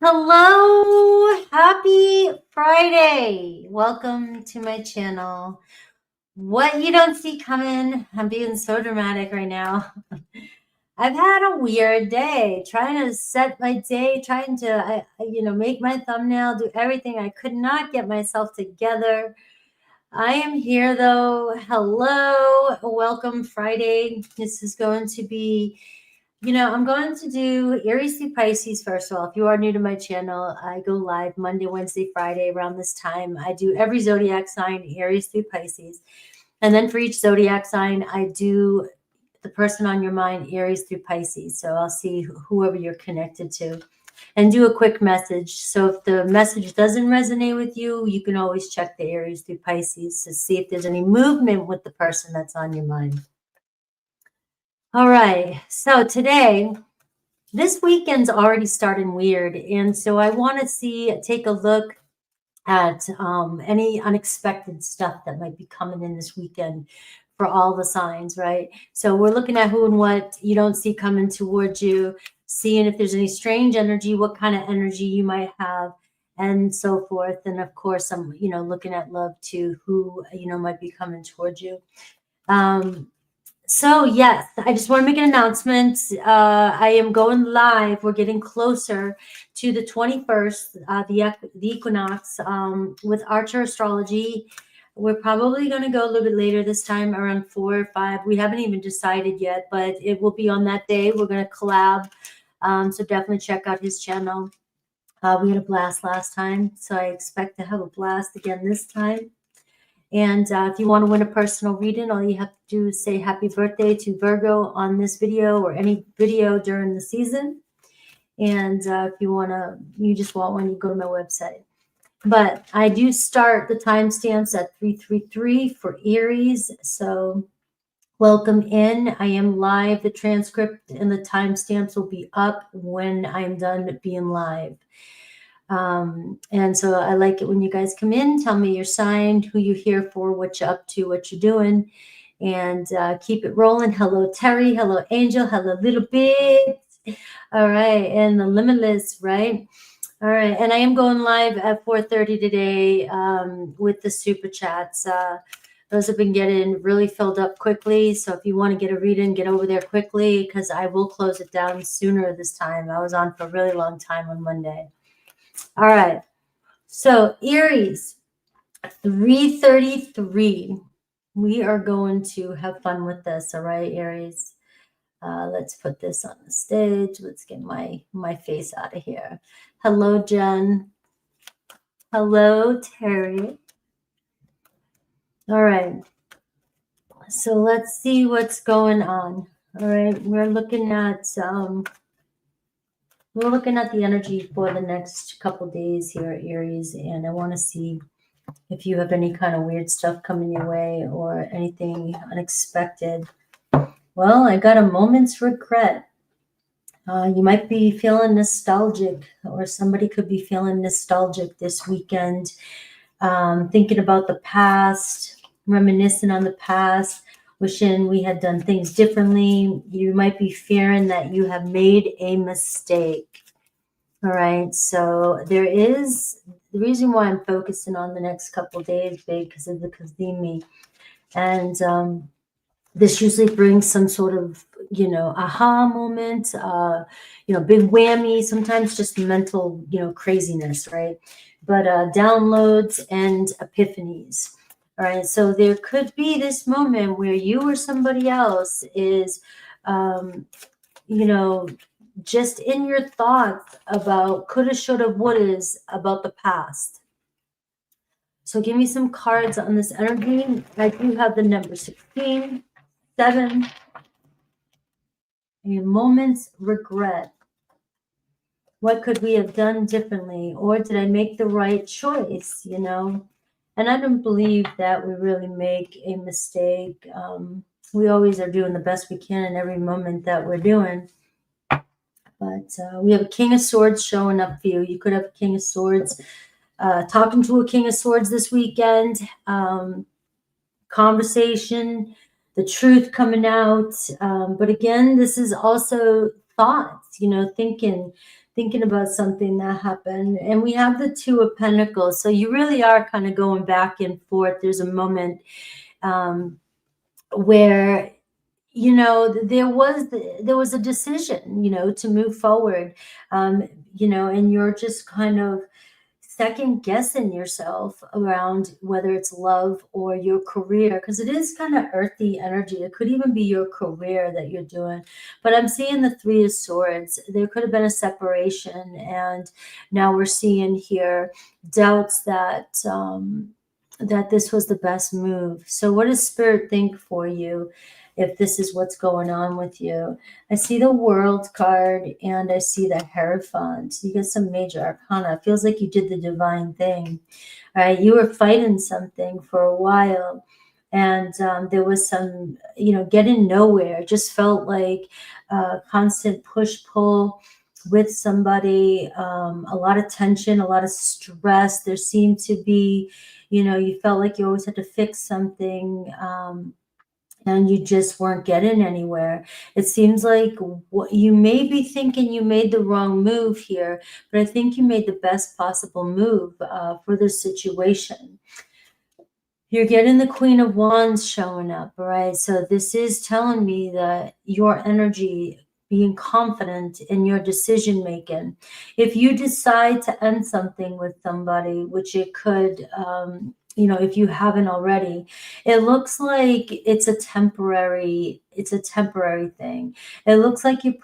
Hello, happy Friday. Welcome to my channel. What you don't see coming, I'm being so dramatic right now. I've had a weird day trying to set my day, trying to, make my thumbnail, do everything. I could not get myself together. I am here though. Hello, welcome Friday. This is going to be I'm going to do Aries through Pisces first of all. If you are new to my channel, I go live Monday, Wednesday, Friday around this time. I do every zodiac sign, Aries through Pisces. And then for each zodiac sign, I do the person on your mind, Aries through Pisces. So I'll see whoever you're connected to and do a quick message. So if the message doesn't resonate with you, you can always check the Aries through Pisces to see if there's any movement with the person that's on your mind. All right, so today, this weekend's already starting weird, and so I want to take a look at any unexpected stuff that might be coming in this weekend for all the signs, right? So we're looking at who and what you don't see coming towards you, seeing if there's any strange energy, what kind of energy you might have, and so forth. And of course, I'm looking at love too, who might be coming towards you. So yes, I just want to make an announcement. I am going live. We're getting closer to the 21st, the equinox, with Archer Astrology. We're probably going to go a little bit later this time, around 4 or 5. We haven't even decided yet, but it will be on that day. We're going to collab. So definitely check out his channel. We had a blast last time, so I expect to have a blast again this time. And if you want to win a personal reading, all you have to do is say happy birthday to Virgo on this video or any video during the season. And if you just want one, you go to my website. But I do start the timestamps at 333 for Aries. So welcome in. I am live. The transcript and the timestamps will be up when I'm done being live. And so I like it when you guys come in, tell me your sign, who you're here for, what you're up to, what you're doing, and keep it rolling. Hello, Terry. Hello, Angel. Hello, Little Bit. All right. And the Limitless, right? All right. And I am going live at 4:30 today with the super chats. Those have been getting really filled up quickly. So if you want to get a reading, get over there quickly because I will close it down sooner this time. I was on for a really long time on Monday. All right, so Aries, 333. We are going to have fun with this, all right, Aries? Let's put this on the stage. Let's get my face out of here. Hello, Jen. Hello, Terry. All right, so let's see what's going on. All right, we're looking at the energy for the next couple days here at Aries, and I want to see if you have any kind of weird stuff coming your way or anything unexpected. Well, I got a moment's regret. You might be feeling nostalgic, or somebody could be feeling nostalgic this weekend, thinking about the past, reminiscing on the past, wishing we had done things differently. You might be fearing that you have made a mistake. All right, so there is the reason why I'm focusing on the next couple of days, big, because of the Kazimi. And this usually brings some sort of, aha moment, big whammy, sometimes just mental, craziness, right? But downloads and epiphanies. All right, so there could be this moment where you or somebody else is, just in your thoughts about coulda, shoulda, wouldas about the past. So give me some cards on this energy. I do have the number 16, 7, a moment's regret. What could we have done differently? Or did I make the right choice, And I don't believe that we really make a mistake. We always are doing the best we can in every moment that we're doing. But we have a King of Swords showing up for you. You could have a King of Swords talking to a King of Swords this weekend. Conversation, the truth coming out. But again, this is also thoughts, thinking thinking about something that happened. And we have the Two of Pentacles. So you really are kind of going back and forth. There's a moment where, you know, there was a decision, you know, to move forward, you know, and you're just kind of second guessing yourself around whether it's love or your career, because it is kind of earthy energy. It could even be your career that you're doing. But I'm seeing the Three of Swords. There could have been a separation, and now we're seeing here doubts that that this was the best move. So what does Spirit think for you if this is what's going on with you? I see the World card and I see the Hierophant. So you get some major arcana. It feels like you did the divine thing, right? You were fighting something for a while, and there was some, you know, getting nowhere. It just felt like constant push-pull with somebody, a lot of tension, a lot of stress. There seemed to be, you know, you felt like you always had to fix something, and you just weren't getting anywhere. It seems like what you may be thinking you made the wrong move here, but I think you made the best possible move for this situation. You're getting the Queen of Wands showing up, all right? So this is telling me that your energy, being confident in your decision making. If you decide to end something with somebody, which it could, you know, if you haven't already, it looks like it's a temporary thing. It looks like you're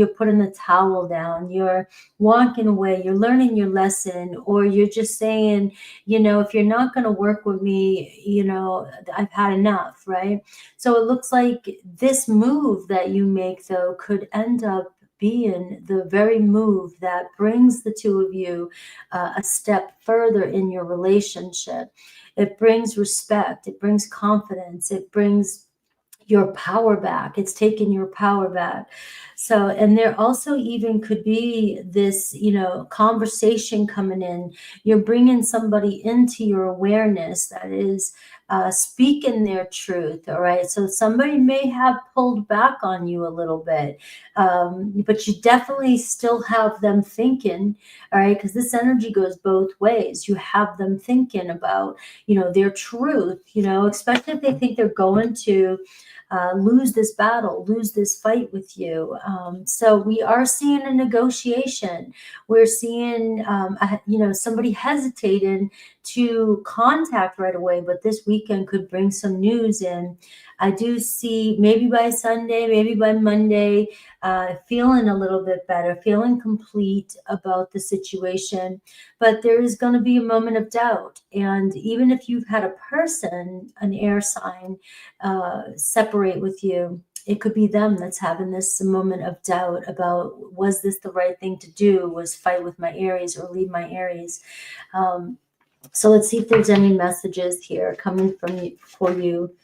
putting the towel down, you're walking away, you're learning your lesson, or you're just saying, you know, if you're not going to work with me, you know, I've had enough, right? So it looks like this move that you make, though, could end up being the very move that brings the two of you a step further in your relationship. It brings respect, it brings confidence, it brings your power back. It's taking your power back. So, and there also even could be this, you know, conversation coming in. You're bringing somebody into your awareness that is speaking their truth. All right. So somebody may have pulled back on you a little bit, but you definitely still have them thinking. All right. Because this energy goes both ways. You have them thinking about, you know, their truth, you know, especially if they think they're going to lose this battle, lose this fight with you. So we are seeing a negotiation. We're seeing, you know, somebody hesitating to contact right away, but this weekend could bring some news in. I do see maybe by Sunday, maybe by Monday, feeling a little bit better, feeling complete about the situation. But there is going to be a moment of doubt. And even if you've had a person, an air sign, separate with you, it could be them that's having this moment of doubt about, was this the right thing to do? Was fight with my Aries or leave my Aries? So let's see if there's any messages here coming from you for you.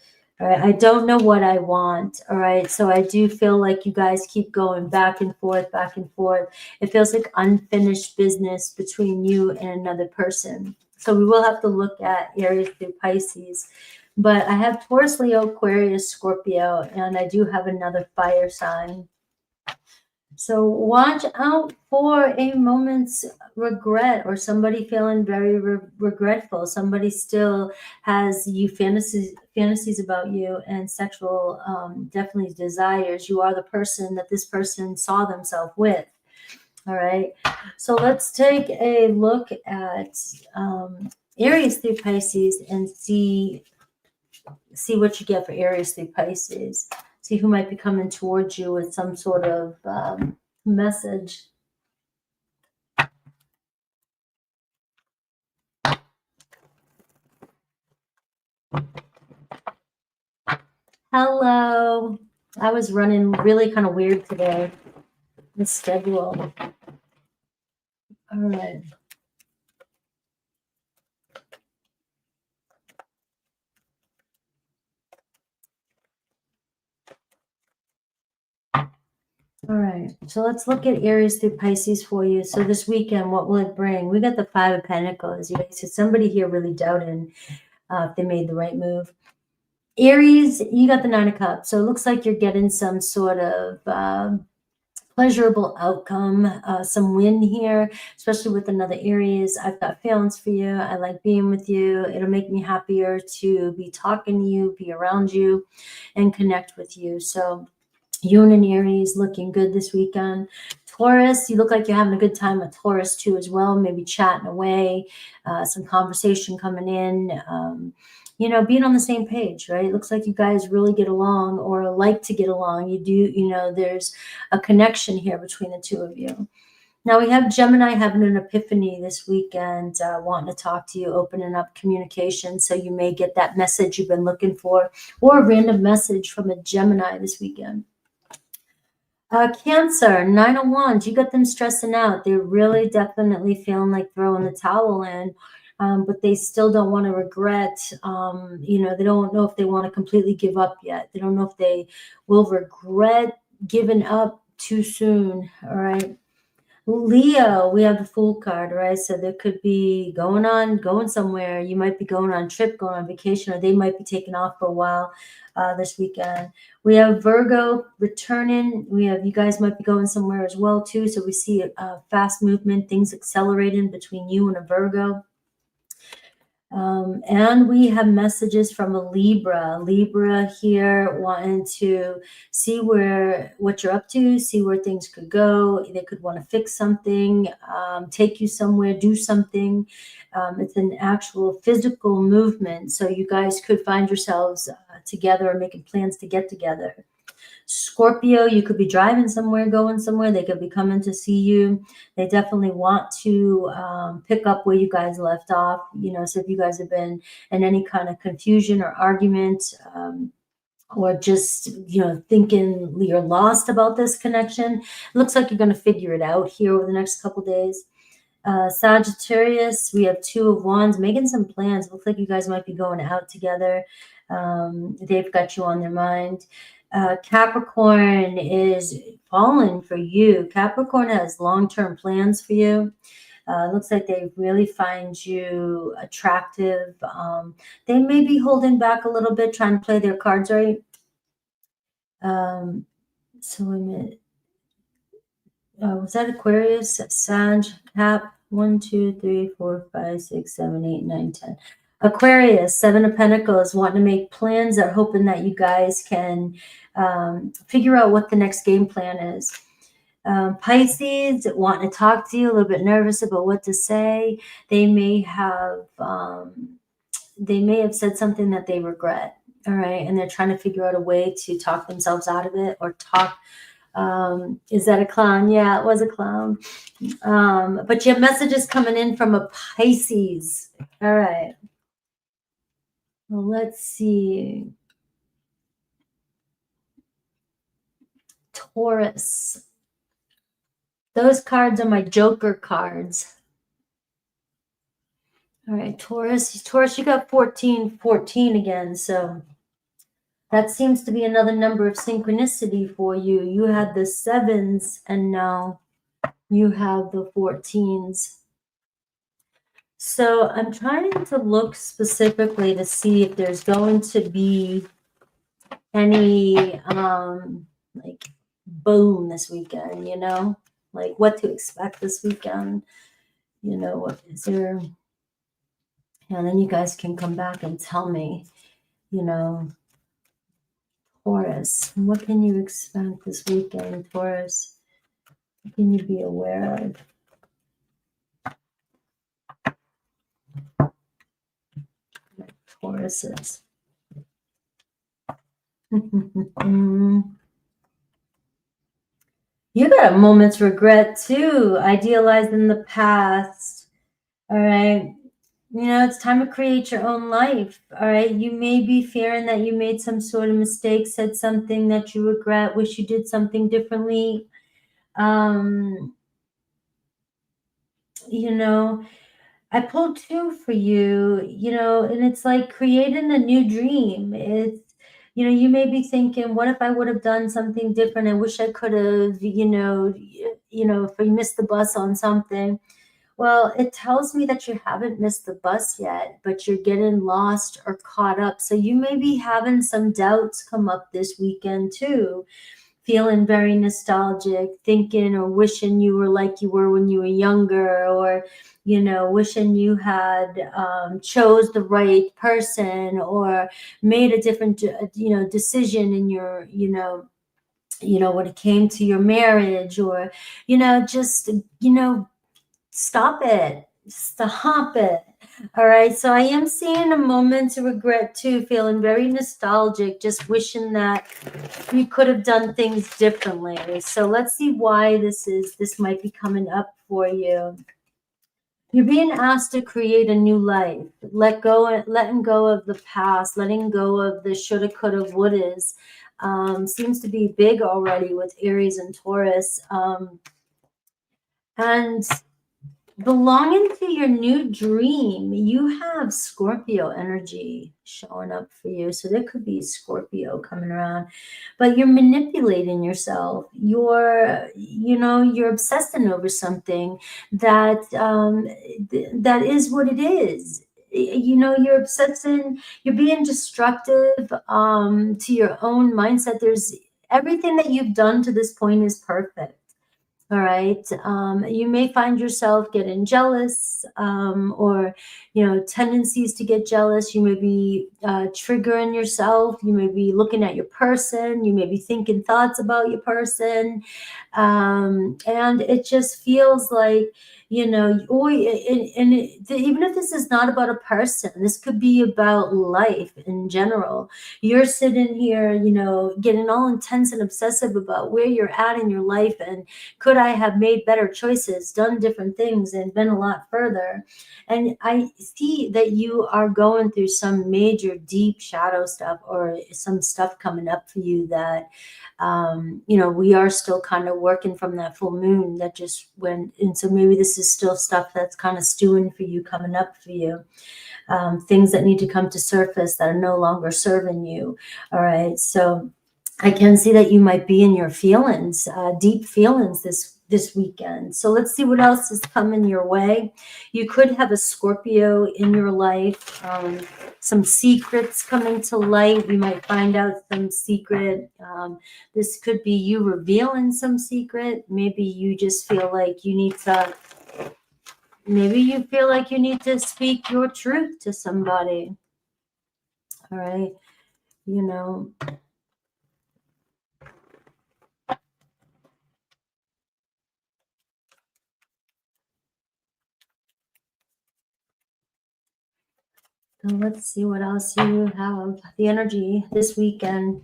All right, I don't know what I want. All right, so I do feel like you guys keep going back and forth, back and forth. It feels like unfinished business between you and another person. So we will have to look at Aries through Pisces. But I have Taurus, Leo, Aquarius, Scorpio, and I do have another fire sign. So watch out for a moment's regret, or somebody feeling very regretful. Somebody still has you fantasies about you and sexual definitely desires. You are the person that this person saw themselves with. All right. So let's take a look at Aries through Pisces and see what you get for Aries through Pisces. See who might be coming towards you with some sort of message. Hello. I was running really kind of weird today. The schedule. All right. All right, so let's look at Aries through Pisces for you. So this weekend, what will it bring? We got the Five of Pentacles. You guys, so somebody here really doubting if they made the right move. Aries, you got the Nine of Cups. So it looks like you're getting some sort of pleasurable outcome, some win here, especially with another Aries. I've got feelings for you. I like being with you. It'll make me happier to be talking to you, be around you, and connect with you. So you and an Aries looking good this weekend. Taurus, you look like you're having a good time with Taurus too as well, maybe chatting away, some conversation coming in, you know, being on the same page, right? It looks like you guys really get along or like to get along. You do, you know, there's a connection here between the two of you. Now we have Gemini having an epiphany this weekend, wanting to talk to you, opening up communication. So you may get that message you've been looking for, or a random message from a Gemini this weekend. Cancer, 9 of Wands, you got them stressing out. They're really definitely feeling like throwing the towel in, but they still don't want to regret. You know, they don't know if they want to completely give up yet. They don't know if they will regret giving up too soon. All right. Leo, we have the Fool card, right? So there could be going somewhere. You might be going on a trip, going on vacation, or they might be taking off for a while this weekend. We have Virgo returning. We have, you guys might be going somewhere as well too. So we see a fast movement, things accelerating between you and a Virgo. And we have messages from a Libra here wanting to see what you're up to, see where things could go. They could want to fix something, take you somewhere, do something. It's an actual physical movement. So you guys could find yourselves together or making plans to get together. Scorpio, you could be driving somewhere, going somewhere. They could be coming to see you. They definitely want to pick up where you guys left off. You know, so if you guys have been in any kind of confusion or argument, or just, you know, thinking you're lost about this connection, it looks like you're going to figure it out here over the next couple days. Sagittarius, we have 2 of Wands, making some plans. It looks like you guys might be going out together. They've got you on their mind. Capricorn is falling for you. Capricorn has long-term plans for you. Looks like they really find you attractive. They may be holding back a little bit, trying to play their cards right. So wait a minute. Was that Aquarius? Sag, Cap, 1, 2, 3, 4, 5, 6, 7, 8, 9, 10. Aquarius, 7 of Pentacles, wanting to make plans. They're hoping that you guys can figure out what the next game plan is. Pisces, wanting to talk to you, a little bit nervous about what to say. They may have said something that they regret. All right, and they're trying to figure out a way to talk themselves out of it, or talk. Is that a clown? Yeah, it was a clown. But you have messages coming in from a Pisces. All right. Well, let's see. Taurus. Those cards are my Joker cards. All right, Taurus. Taurus, you got 14 again. So that seems to be another number of synchronicity for you. You had the 7s, and now you have the 14s. So I'm trying to look specifically to see if there's going to be any like boom this weekend, you know, like what to expect this weekend, you know, what is there? And then you guys can come back and tell me, you know, Taurus, what can you expect this weekend, Taurus? What can you be aware of? Tauruses. You got a moment's regret too, idealizing the past. All right. You know, it's time to create your own life. All right. You may be fearing that you made some sort of mistake, said something that you regret, wish you did something differently. You know, I pulled 2 for you, you know, and it's like creating a new dream. It's, you know, you may be thinking, what if I would have done something different? I wish I could have, you know, if we missed the bus on something. Well, it tells me that you haven't missed the bus yet, but you're getting lost or caught up. So you may be having some doubts come up this weekend too. feeling very nostalgic, thinking or wishing you were like you were when you were younger, or wishing you had chose the right person, or made a different decision in your when it came to your marriage, or just stop it. Stop it. All right. So I am seeing a moment of regret too, feeling very nostalgic, just wishing that we could have done things differently. So let's see why this might be coming up for you. You're being asked to create a new life. Letting go of the past, letting go of the shoulda, coulda, wouldas. Seems to be big already with Aries and Taurus. And belonging to your new dream, you have Scorpio energy showing up for you. So there could be Scorpio coming around, but you're manipulating yourself. You're obsessing over something that that is what it is. You're obsessing, you're being destructive to your own mindset. There's everything that you've done to this point is perfect. All right. You may find yourself getting jealous, or, tendencies to get jealous. You may be triggering yourself. You may be looking at your person. You may be thinking thoughts about your person. And it just feels like, even if this is not about a person, this could be about life in general. You're sitting here, getting all intense and obsessive about where you're at in your life, and could I have made better choices, done different things, and been a lot further? And I see that you are going through some major deep shadow stuff, or some stuff coming up for you that we are still kind of working from that full moon that just went. And so maybe this is still stuff that's kind of stewing for you, coming up for you. Things that need to come to surface that are no longer serving you. All right. So I can see that you might be in your feelings, deep feelings this weekend. So let's see what else is coming your way. You could have a Scorpio in your life. Some secrets coming to light. You might find out some secret. This could be you revealing some secret. Maybe you just feel like you need to. Maybe you feel like you need to speak your truth to somebody. All right. So let's see what else you have. The energy this weekend.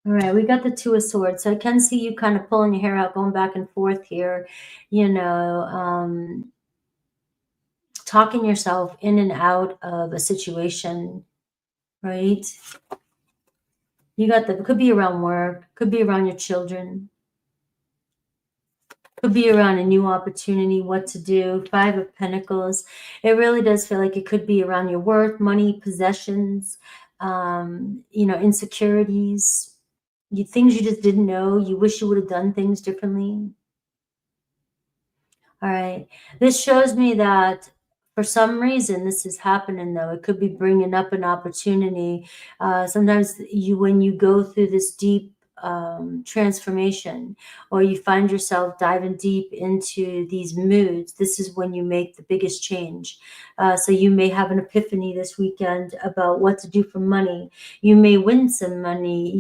All right, we got the Two of Swords. So I can see you kind of pulling your hair out, going back and forth here, talking yourself in and out of a situation, right? You got could be around work, could be around your children, could be around a new opportunity, what to do. Five of Pentacles. It really does feel like it could be around your work, money, possessions, insecurities. Things you just didn't know. You wish you would have done things differently. All right. This shows me that for some reason this is happening, though. It could be bringing up an opportunity. Sometimes when you go through this deep transformation, or you find yourself diving deep into these moods, this is when you make the biggest change. So you may have an epiphany this weekend about what to do for money. You may win some money.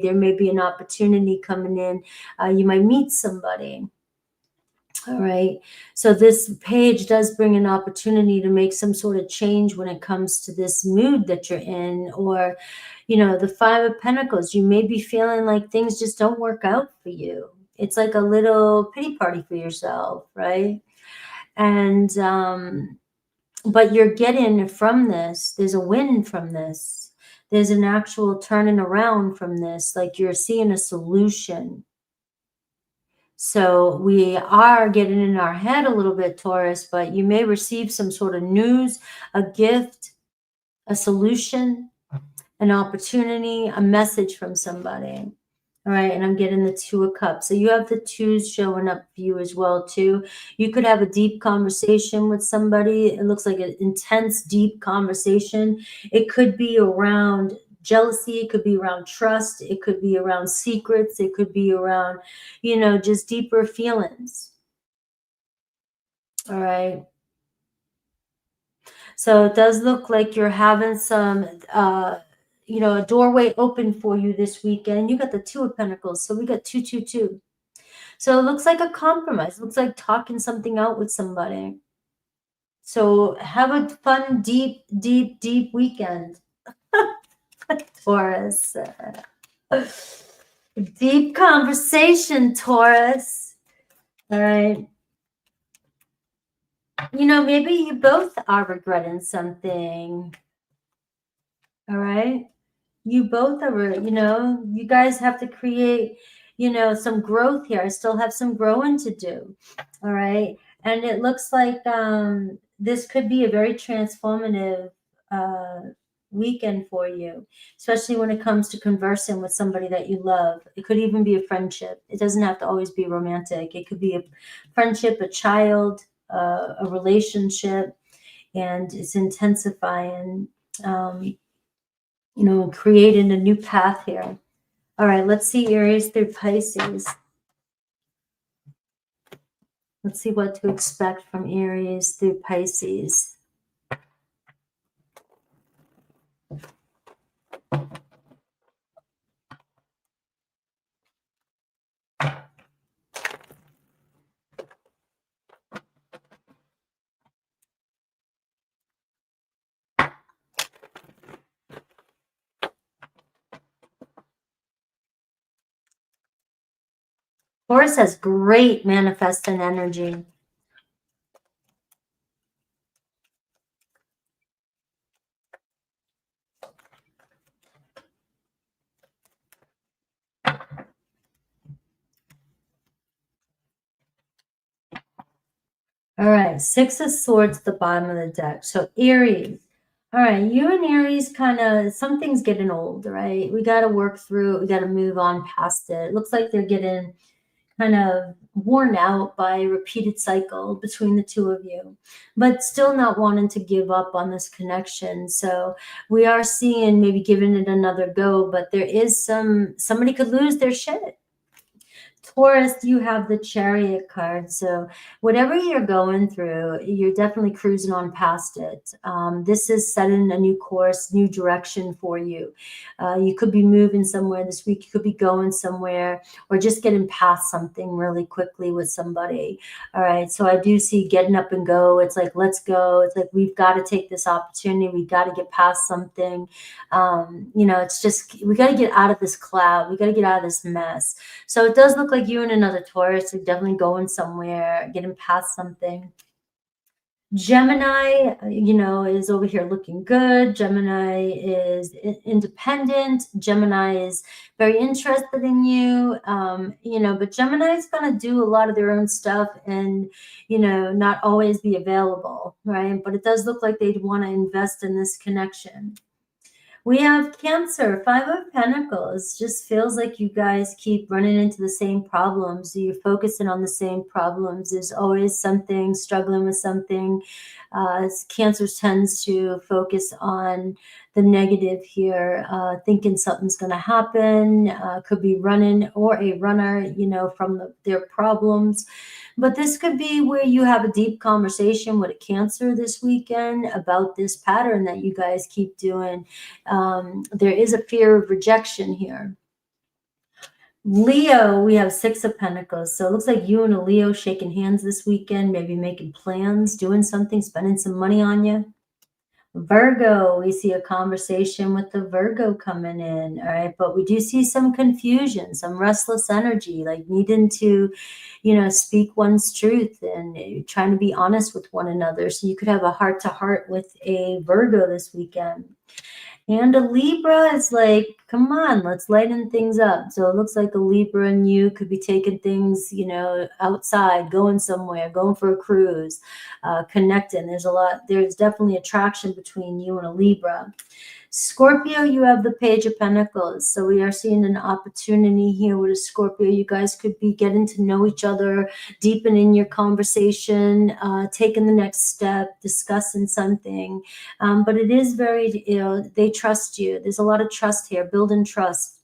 There may be an opportunity coming in. You might meet somebody. All right. So this page does bring an opportunity to make some sort of change when it comes to this mood that you're in, or, the Five of Pentacles. You may be feeling like things just don't work out for you. It's like a little pity party for yourself, right? And, but you're getting from this, there's a win from this. There's an actual turning around from this. Like you're seeing a solution. So we are getting in our head a little bit, Taurus, but you may receive some sort of news, a gift, a solution, an opportunity, a message from somebody. All right. And I'm getting the Two of Cups. So you have the twos showing up for you as well, too. You could have a deep conversation with somebody. It looks like an intense, deep conversation. It could be around jealousy. It could be around trust. It could be around secrets. It could be around, you know, just deeper feelings. All right. So it does look like you're having some, you know, a doorway open for you this weekend. You got the Two of Pentacles. So we got 222. So it looks like a compromise. It looks like talking something out with somebody. So have a fun, deep, deep, deep weekend. Taurus. Deep conversation, Taurus. All right. You know, maybe you both are regretting something. All right. You both are, you know, you guys have to create, you know, some growth here. I still have some growing to do. All right. And it looks like this could be a very transformative weekend for you, especially when it comes to conversing with somebody that you love. It could even be a friendship. It doesn't have to always be romantic. It could be a friendship, a child, a relationship, and it's intensifying. You know, creating a new path here. All right, let's see Aries through Pisces. Let's see what to expect from Aries through Pisces. Taurus has great manifesting energy. All right, Six of Swords at the bottom of the deck. So Aries. All right, you and Aries kind of, something's getting old, right? We got to work through it. We got to move on past it. It looks like they're getting kind of worn out by a repeated cycle between the two of you, but still not wanting to give up on this connection. So we are seeing maybe giving it another go, but there is somebody could lose their shit. Taurus, you have the Chariot card. So whatever you're going through, you're definitely cruising on past it. This is setting a new course, new direction for you. You could be moving somewhere this week. You could be going somewhere or just getting past something really quickly with somebody. All right. So I do see getting up and go. It's like, let's go. It's like, we've got to take this opportunity. We got to get past something. You know, it's just, we got to get out of this cloud. We got to get out of this mess. So it does look like you and another Taurus are definitely going somewhere, getting past something. Gemini, you know, is over here looking good. Gemini is independent. Gemini is very interested in you, you know, but Gemini is going to do a lot of their own stuff and, you know, not always be available, right? But it does look like they'd want to invest in this connection. We have Cancer, Five of Pentacles. Just feels like you guys keep running into the same problems. You're focusing on the same problems. There's always something, struggling with something. Cancer tends to focus on the negative here, thinking something's going to happen. Could be running or a runner, you know, from their problems. But this could be where you have a deep conversation with a Cancer this weekend about this pattern that you guys keep doing. There is a fear of rejection here. Leo, we have Six of Pentacles. So it looks like you and a Leo shaking hands this weekend, maybe making plans, doing something, spending some money on you. Virgo, we see a conversation with the Virgo coming in, all right? But we do see some confusion, some restless energy, like needing to, you know, speak one's truth and trying to be honest with one another. So you could have a heart-to-heart with a Virgo this weekend. And a Libra is like Come on, let's lighten things up. So it looks like a Libra and you could be taking things, you know, outside, going somewhere, going for a cruise, connecting. There's definitely attraction between you and a Libra. Scorpio, you have the Page of Pentacles. So we are seeing an opportunity here with a Scorpio. You guys could be getting to know each other, deepening your conversation, taking the next step, discussing something. But it is very, you know, they trust you. There's a lot of trust here, building trust.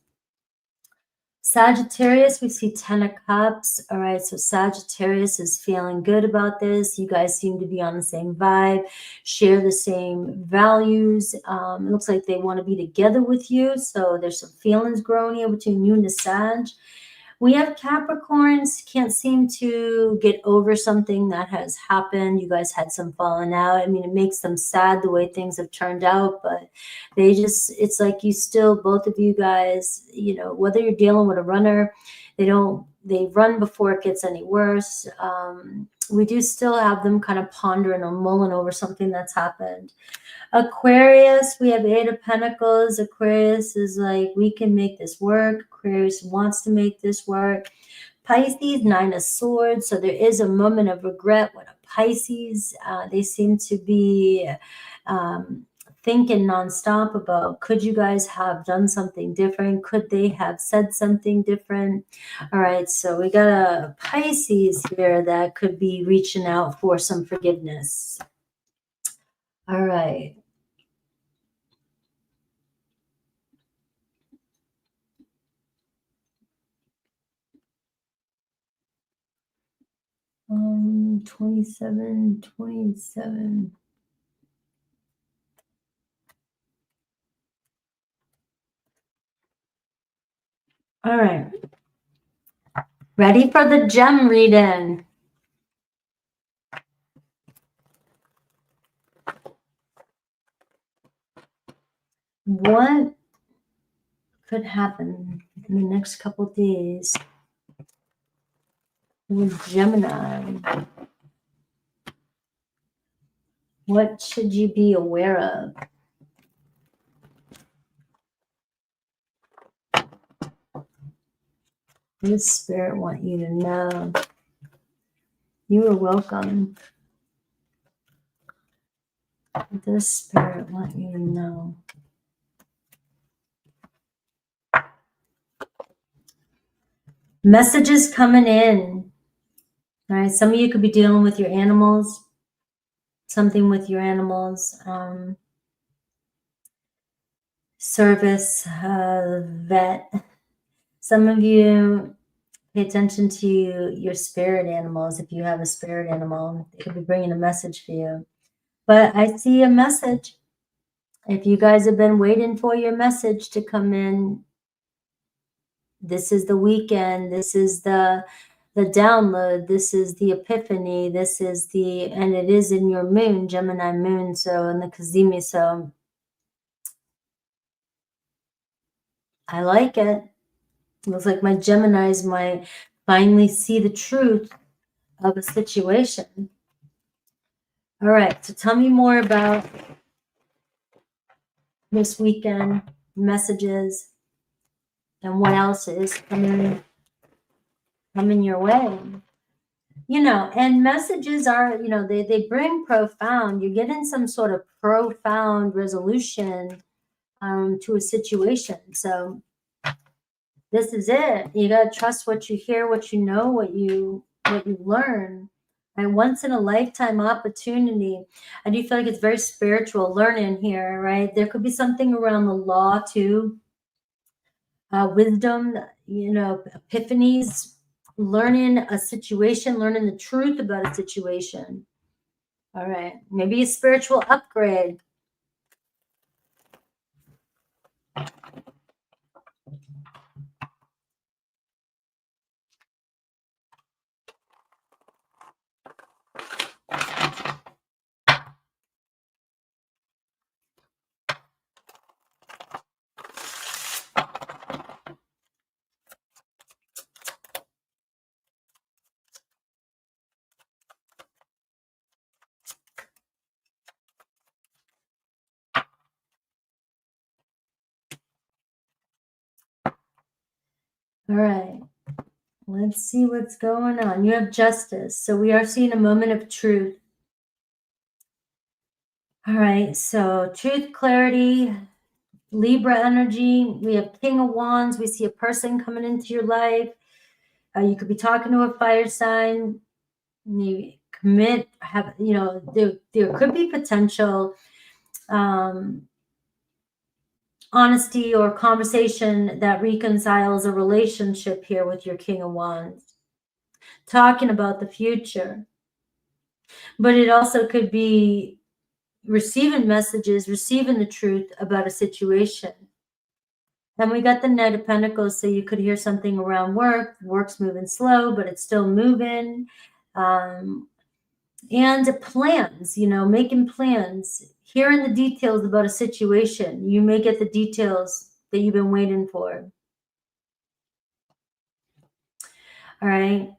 Sagittarius, we see 10 of Cups. All right, so Sagittarius is feeling good about this. You guys seem to be on the same vibe, share the same values. It looks like they want to be together with you. So there's some feelings growing here between you and the Sag. We have Capricorns, can't seem to get over something that has happened. You guys had some falling out. I mean, it makes them sad the way things have turned out, but they just, it's like you still, both of you guys, you know, whether you're dealing with a runner, they run before it gets any worse. We do still have them kind of pondering or mulling over something that's happened. Aquarius, we have 8 of Pentacles. Aquarius is like, we can make this work. Aquarius wants to make this work. Pisces, 9 of Swords. So there is a moment of regret with a Pisces. They seem to be thinking nonstop about, could you guys have done something different? Could they have said something different? All right, so we got a Pisces here that could be reaching out for some forgiveness. All right. Um, 27. All right. Ready for the gem reading. What could happen in the next couple days with Gemini? What should you be aware of? What does Spirit want you to know? You are welcome. What does Spirit want you to know? Messages coming in. All right, some of you could be dealing with your animals, something with your animals, service, vet. Some of you pay attention to your spirit animals. If you have a spirit animal, they could be bringing a message for you. But I see a message. If you guys have been waiting for your message to come in, this is the weekend. This is the download. This is the epiphany. This is and it is in your moon, Gemini moon. So in the Kazimi. So I like it. Looks like my Geminis might finally see the truth of a situation. All right, so tell me more about this weekend, messages, and what else is coming your way. You know, and messages are, you know, they bring profound, you're getting some sort of profound resolution to a situation. So this is it. You got to trust what you hear, what you know, what you learn. And once in a lifetime opportunity. I do feel like it's very spiritual learning here, right? There could be something around the law too. Wisdom, you know, epiphanies, learning a situation, learning the truth about a situation. All right. Maybe a spiritual upgrade. All right. Let's see what's going on. You have justice. So we are seeing a moment of truth. All right. So truth, clarity, Libra energy. We have King of Wands. We see a person coming into your life. You could be talking to a fire sign. You commit, have, you know, there could be potential honesty or conversation that reconciles a relationship here with your King of Wands. Talking about the future. But it also could be receiving messages, receiving the truth about a situation. And we got the Knight of Pentacles, so you could hear something around work. Work's moving slow, but it's still moving. And plans, you know, making plans, hearing the details about a situation. You may get the details that you've been waiting for. All right.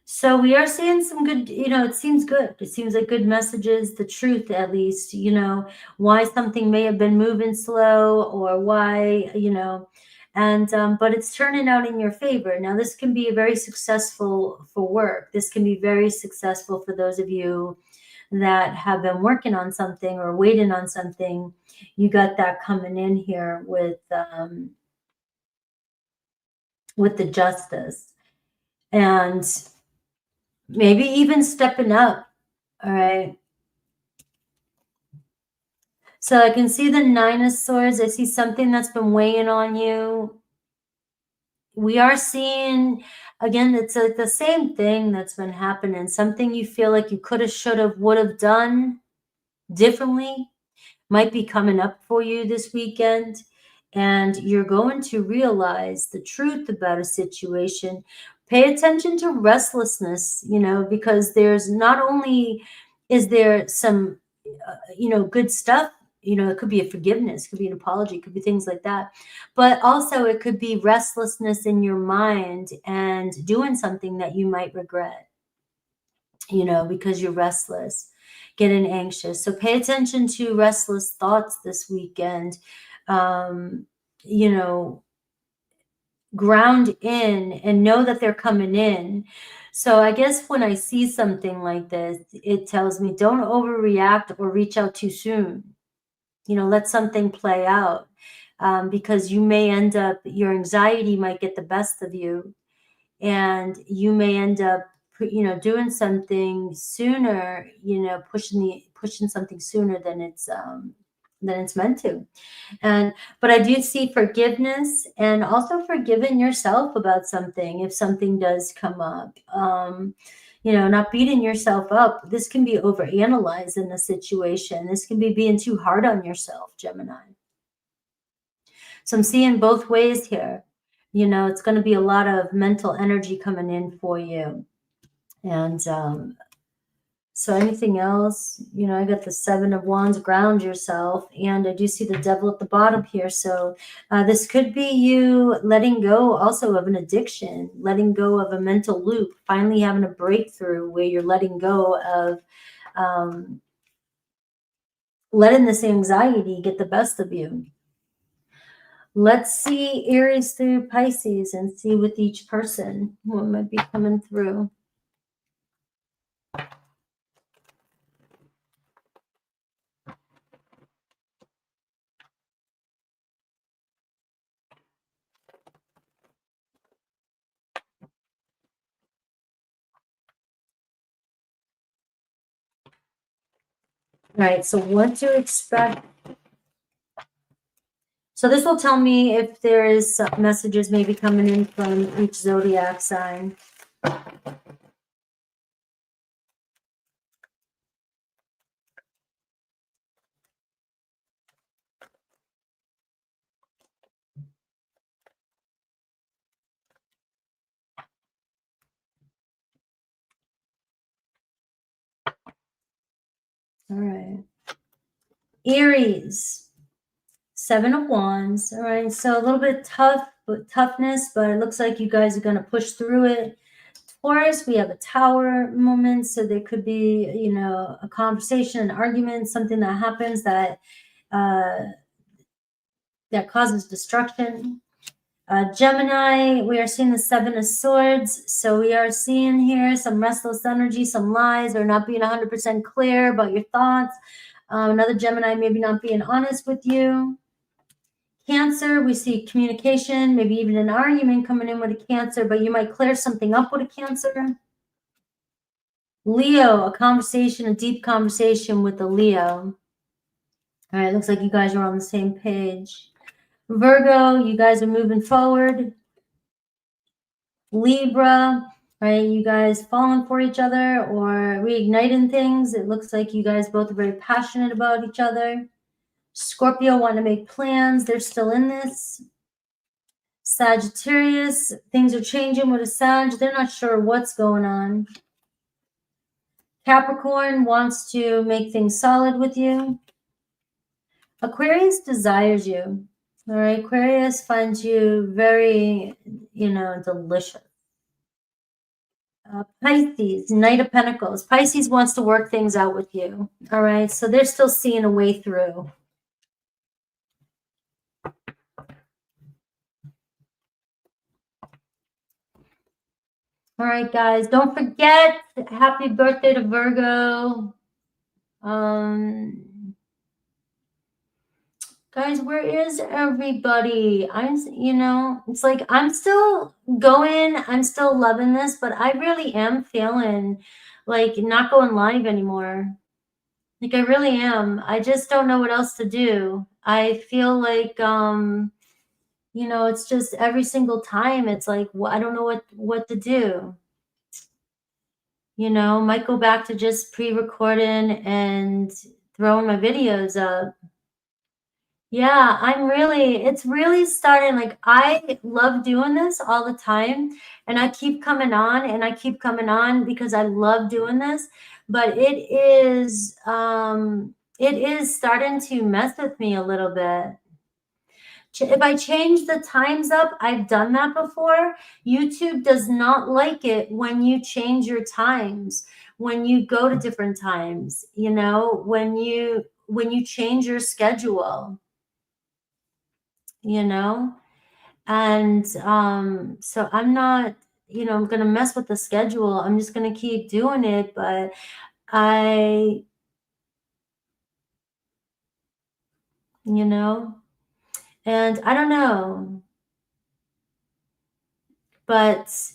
So we are seeing some good, you know, it seems good. It seems like good messages, the truth at least, you know, why something may have been moving slow or why, you know, and but it's turning out in your favor. Now, this can be very successful for work. This can be very successful for those of you that have been working on something or waiting on something. You got that coming in here with the justice. And maybe even stepping up. All right. So I can see the Nine of Swords. I see something that's been weighing on you. We are seeing, again, it's like the same thing that's been happening. Something you feel like you could have, should have, would have done differently might be coming up for you this weekend. And you're going to realize the truth about a situation. Pay attention to restlessness, you know, because there's not only is there some, you know, good stuff, you know, it could be a forgiveness, it could be an apology, it could be things like that. But also it could be restlessness in your mind and doing something that you might regret, you know, because you're restless, getting anxious. So pay attention to restless thoughts this weekend. You know, ground in and know that they're coming in. So I guess when I see something like this, it tells me don't overreact or reach out too soon. You know, let something play out, because you may end up, your anxiety might get the best of you, and you may end up, you know, doing something sooner, you know, pushing something sooner than it's meant to. And but I do see forgiveness and also forgiving yourself about something if something does come up. You know, not beating yourself up. This can be overanalyzing the situation. This can be being too hard on yourself, Gemini. So I'm seeing both ways here. You know, it's going to be a lot of mental energy coming in for you. And so anything else, you know, I got the Seven of Wands, ground yourself. And I do see the Devil at the bottom here. So this could be you letting go also of an addiction, letting go of a mental loop, finally having a breakthrough where you're letting go of letting this anxiety get the best of you. Let's see Aries through Pisces and see with each person what might be coming through. All right, so what to expect. So this will tell me if there is some messages maybe coming in from each zodiac sign. All right. Aries, Seven of Wands. All right, so a little bit toughness, but it looks like you guys are going to push through it. Taurus, we have a Tower moment, so there could be, you know, a conversation, an argument, something that happens that that causes destruction. Gemini, we are seeing the Seven of Swords. So we are seeing here some restless energy, some lies, or not being 100% clear about your thoughts. Another Gemini maybe not being honest with you. Cancer, we see communication, maybe even an argument coming in with a Cancer, but you might clear something up with a Cancer. Leo, a conversation, a deep conversation with a Leo. All right, looks like you guys are on the same page. Virgo, you guys are moving forward. Libra, right, you guys falling for each other or reigniting things. It looks like you guys both are very passionate about each other. Scorpio want to make plans. They're still in this. Sagittarius, things are changing with a Sag. They're not sure what's going on. Capricorn wants to make things solid with you. Aquarius desires you. All right, Aquarius finds you very, delicious. Pisces, Knight of Pentacles. Pisces wants to work things out with you. All right, so they're still seeing a way through. All right, guys, don't forget, happy birthday to Virgo. Guys, where is everybody? It's like I'm still going. I'm still loving this, but I really am feeling like not going live anymore. Like I really am. I just don't know what else to do. I feel like, it's just every single time it's like, I don't know what to do. Might go back to just pre-recording and throwing my videos up. Yeah, it's really starting, like, I love doing this all the time, and I keep coming on, and I keep coming on because I love doing this, but it is starting to mess with me a little bit. If I change the times up, I've done that before. YouTube does not like it when you change your times, when you go to different times, when you change your schedule. And so I'm not, I'm gonna mess with the schedule. I'm just gonna keep doing it, but and I don't know, but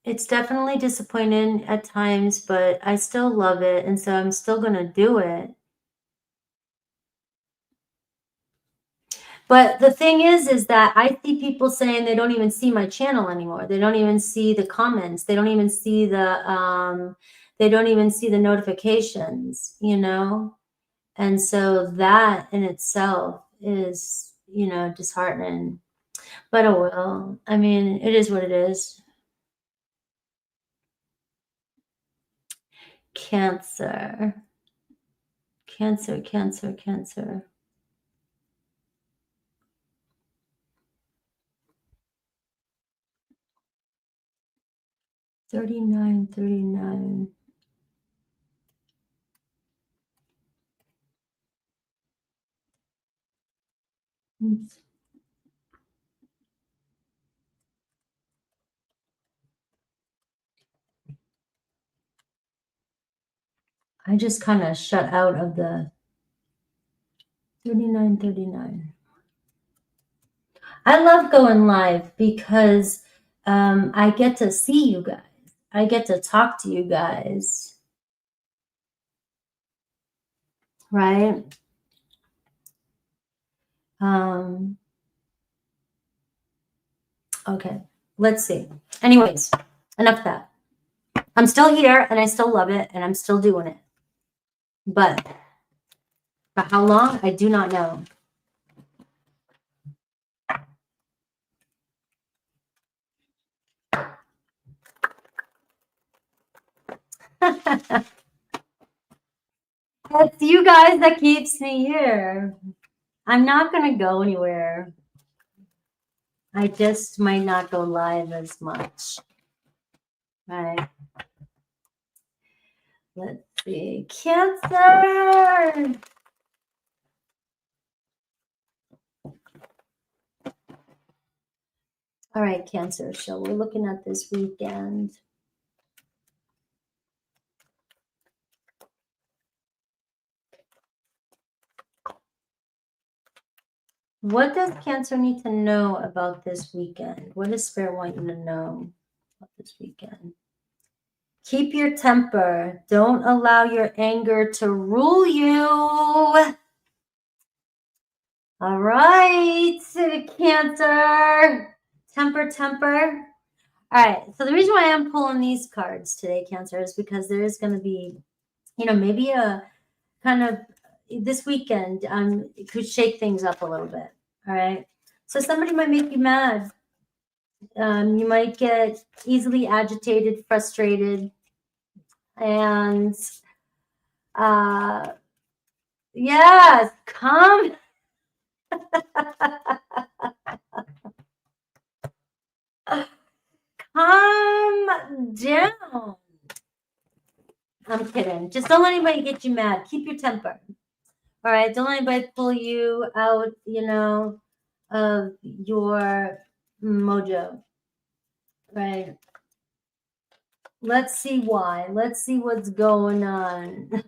it's definitely disappointing at times, but I still love it, and so I'm still gonna do it. But the thing is that I see people saying they don't even see my channel anymore. They don't even see the comments. They don't even see the notifications, And so that in itself is, disheartening. But oh well. I mean, it is what it is. Cancer. Cancer, Cancer, Cancer. $39.39. Oops. I just kind of shut out of the $39.39. I love going live because I get to see you guys. I get to talk to you guys. Right? Okay, let's see. Anyways, enough of that. I'm still here and I still love it and I'm still doing it. But for how long, I do not know. It's you guys that keeps me here. I'm not going to go anywhere. I just might not go live as much. All right. Let's see. Cancer. All right, Cancer. So we're looking at this weekend. What does Cancer need to know about this weekend? What does Spirit want you to know about this weekend? Keep your temper. Don't allow your anger to rule you. All right, Cancer. Temper, temper. All right, so the reason why I'm pulling these cards today, Cancer, is because there is going to be, you know, maybe a kind of this weekend it could shake things up a little bit. All right, so somebody might make you mad. You might get easily agitated, frustrated, and yes, calm. Calm down. I'm kidding. Just don't let anybody get you mad. Keep your temper. All right. Don't let anybody pull you out, you know, of your mojo. Right. Let's see why. Let's see what's going on.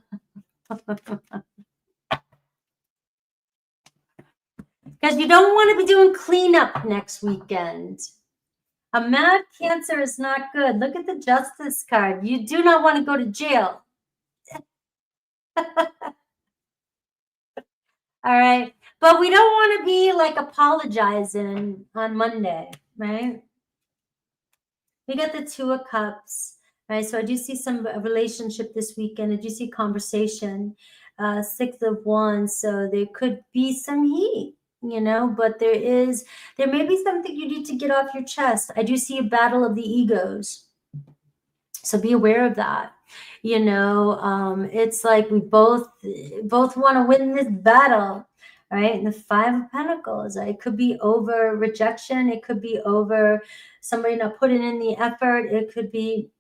Because you don't want to be doing cleanup next weekend. A mad Cancer is not good. Look at the Justice card. You do not want to go to jail. All right. But we don't want to be like apologizing on Monday, right? We got the Two of Cups, right? So I do see some relationship this weekend. I do see conversation, Six of Wands. So there could be some heat, you know, but there may be something you need to get off your chest. I do see a battle of the egos. So be aware of that. You know, it's like we both want to win this battle, right? And the Five of Pentacles, it could be over rejection. It could be over somebody not putting in the effort. It could be,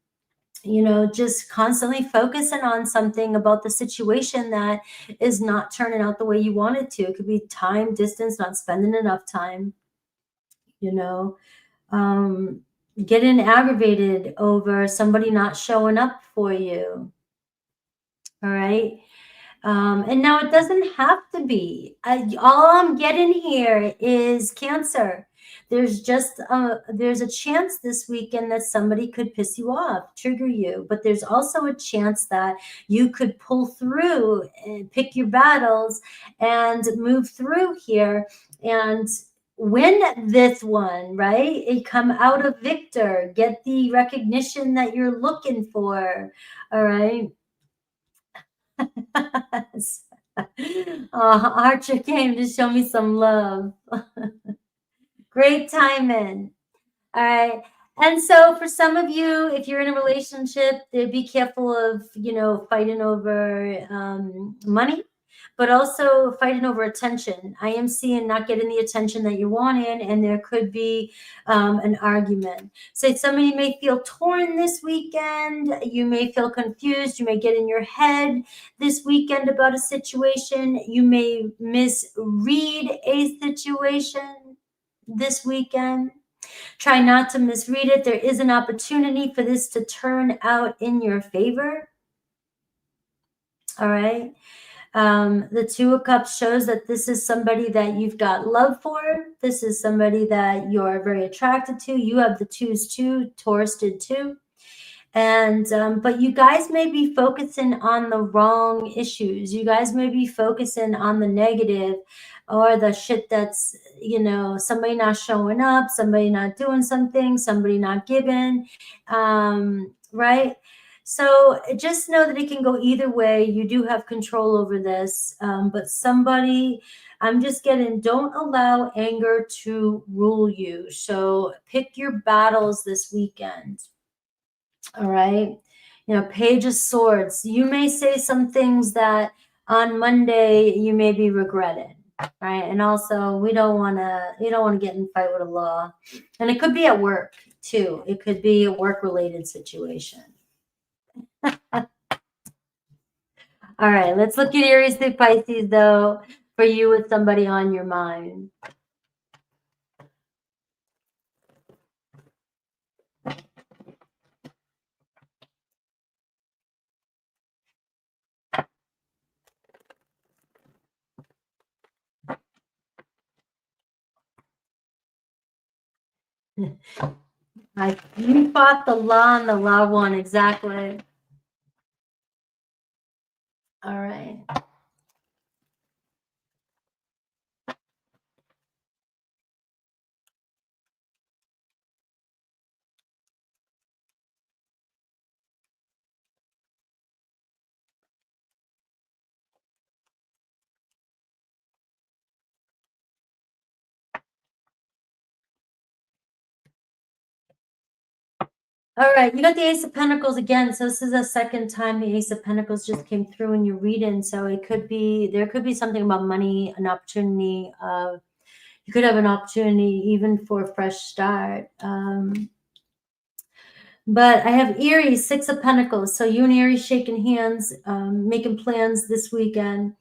you know, just constantly focusing on something about the situation that is not turning out the way you want it to. It could be time, distance, not spending enough time, you know. Getting aggravated over somebody not showing up for you. All right. And now it doesn't have to be. All I'm getting here is Cancer. There's just there's a chance this weekend that somebody could piss you off, trigger you, but there's also a chance that you could pull through and pick your battles and move through here and win this one, right? And come out a victor, get the recognition that you're looking for. All right. Archer came to show me some love. Great timing. All right. And so for some of you, if you're in a relationship, be careful of, you know, fighting over money, but also fighting over attention. I am seeing not getting the attention that you wanted, and there could be an argument. So somebody may feel torn this weekend. You may feel confused. You may get in your head this weekend about a situation. You may misread a situation this weekend. Try not to misread it. There is an opportunity for this to turn out in your favor. All right. The Two of Cups shows that this is somebody that you've got love for. This is somebody that you're very attracted to. You have the twos too. Taurus did too. And but you guys may be focusing on the wrong issues. You guys may be focusing on the negative or the shit that's, you know, somebody not showing up, somebody not doing something, somebody not giving, right? So just know that it can go either way. You do have control over this, but somebody, I'm just getting, don't allow anger to rule you. So pick your battles this weekend. All right. You know, Page of Swords. You may say some things that on Monday you may be regretting. Right. And also you don't want to get in a fight with the law. And it could be at work too. It could be a work related situation. All right. Let's look at Aries-Pisces though, for you with somebody on your mind. You fought the law and the law won, exactly. All right. All right, you got the Ace of Pentacles again. So this is the second time the Ace of Pentacles just came through in your reading. So it could be, there could be something about money, an opportunity. You could have an opportunity even for a fresh start. But I have Aries, Six of Pentacles. So you and Aries shaking hands, making plans this weekend.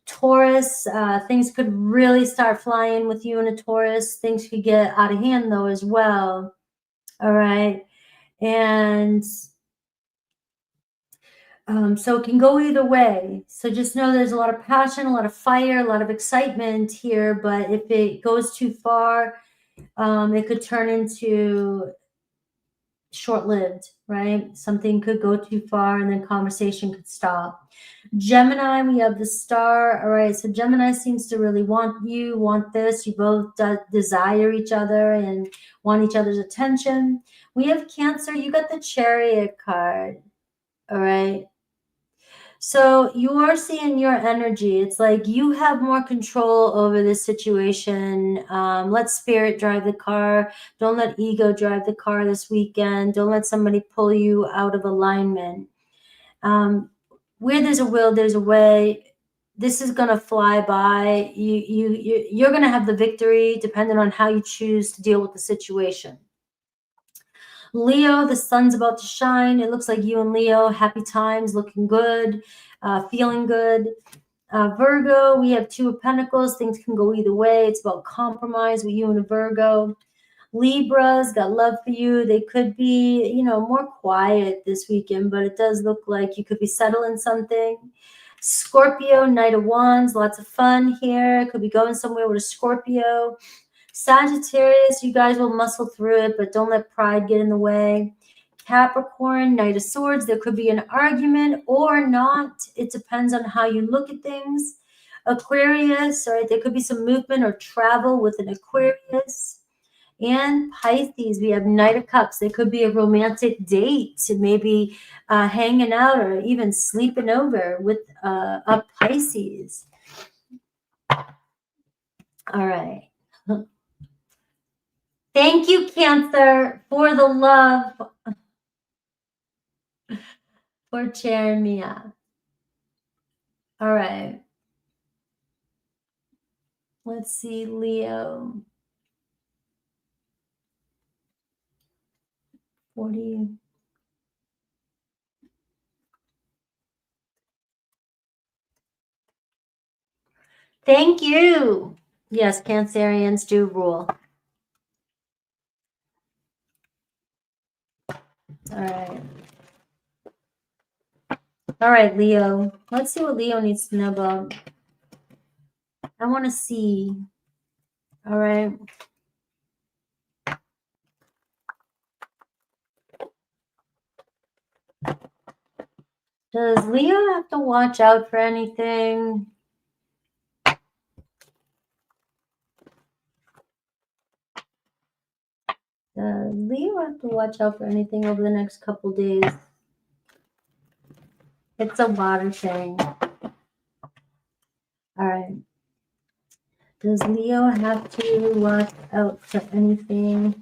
Taurus, things could really start flying with you and a Taurus. Things could get out of hand though as well. All right. And so it can go either way. So just know there's a lot of passion, a lot of fire, a lot of excitement here. But if it goes too far, it could turn into short-lived, right? Something could go too far and then conversation could stop. Gemini, we have the star. All right, so Gemini seems to really want you, want this. You both desire each other and want each other's attention. We have Cancer. You got the Chariot card. All right. So you are seeing your energy. It's like you have more control over this situation. Let spirit drive the car. Don't let ego drive the car this weekend. Don't let somebody pull you out of alignment. Where there's a will, there's a way. This is going to fly by. You're going to have the victory depending on how you choose to deal with the situation. Leo, the sun's about to shine. It looks like you and Leo, happy times, looking good, feeling good. Virgo, we have Two of Pentacles. Things can go either way. It's about compromise with you and a Virgo. Libra's got love for you. They could be, you know, more quiet this weekend, but it does look like you could be settling something. Scorpio, Knight of Wands, lots of fun here. Could be going somewhere with a Scorpio. Sagittarius, you guys will muscle through it, but don't let pride get in the way. Capricorn, Knight of Swords, there could be an argument or not. It depends on how you look at things. Aquarius, all right, there could be some movement or travel with an Aquarius. And Pisces, we have Knight of Cups. There could be a romantic date, maybe hanging out or even sleeping over with a Pisces. All right. Thank you, Cancer, for the love, for cheering me up. All right. Let's see, Leo. 40. Thank you. Yes, Cancerians do rule. All right. All right, Leo. Let's see what Leo needs to know about. I want to see. All right. Does Leo have to watch out for anything? Does Leo have to watch out for anything over the next couple days? It's a water thing. All right. Does Leo have to watch out for anything?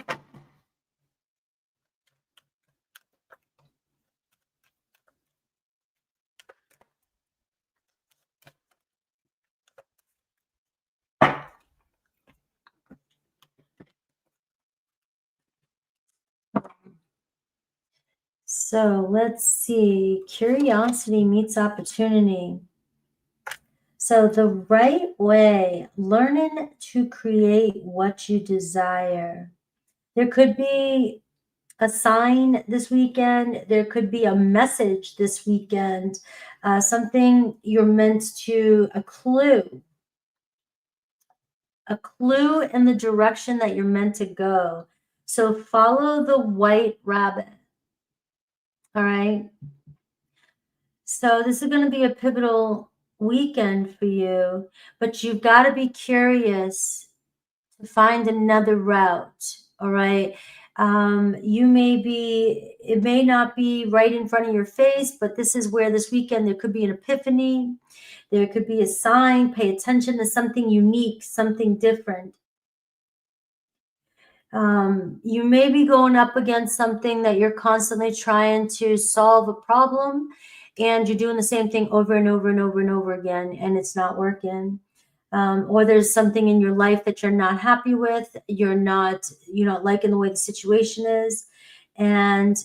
So let's see. Curiosity meets opportunity. So the right way, learning to create what you desire. There could be a sign this weekend. There could be a message this weekend. Something you're meant to, a clue in the direction that you're meant to go. So follow the white rabbit. All right. So this is going to be a pivotal weekend for you, but you've got to be curious to find another route. All right. It may not be right in front of your face, but this is where this weekend there could be an epiphany. There could be a sign. Pay attention to something unique, something different. You may be going up against something that you're constantly trying to solve a problem, and you're doing the same thing over and over and over and over again, and it's not working. Or there's something in your life that you're not happy with. You're not liking the way the situation is, and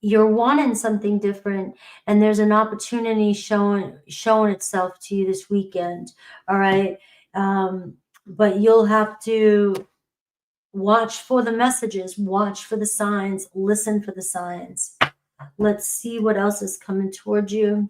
you're wanting something different, and there's an opportunity showing itself to you this weekend. All right. But you'll have to watch for the messages, watch for the signs, listen for the signs. Let's see what else is coming towards you.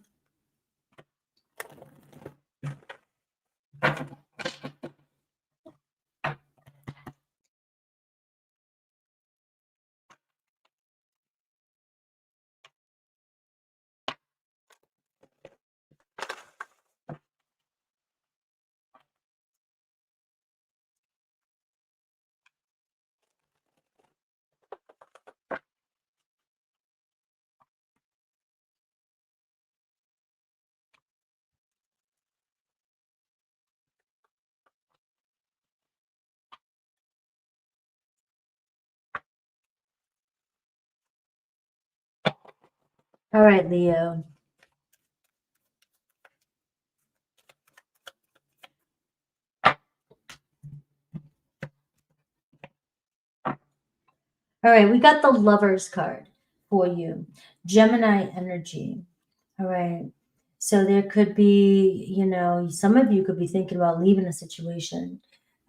All right, Leo. All right, we got the Lovers card for you. Gemini energy. All right. So there could be, some of you could be thinking about leaving a situation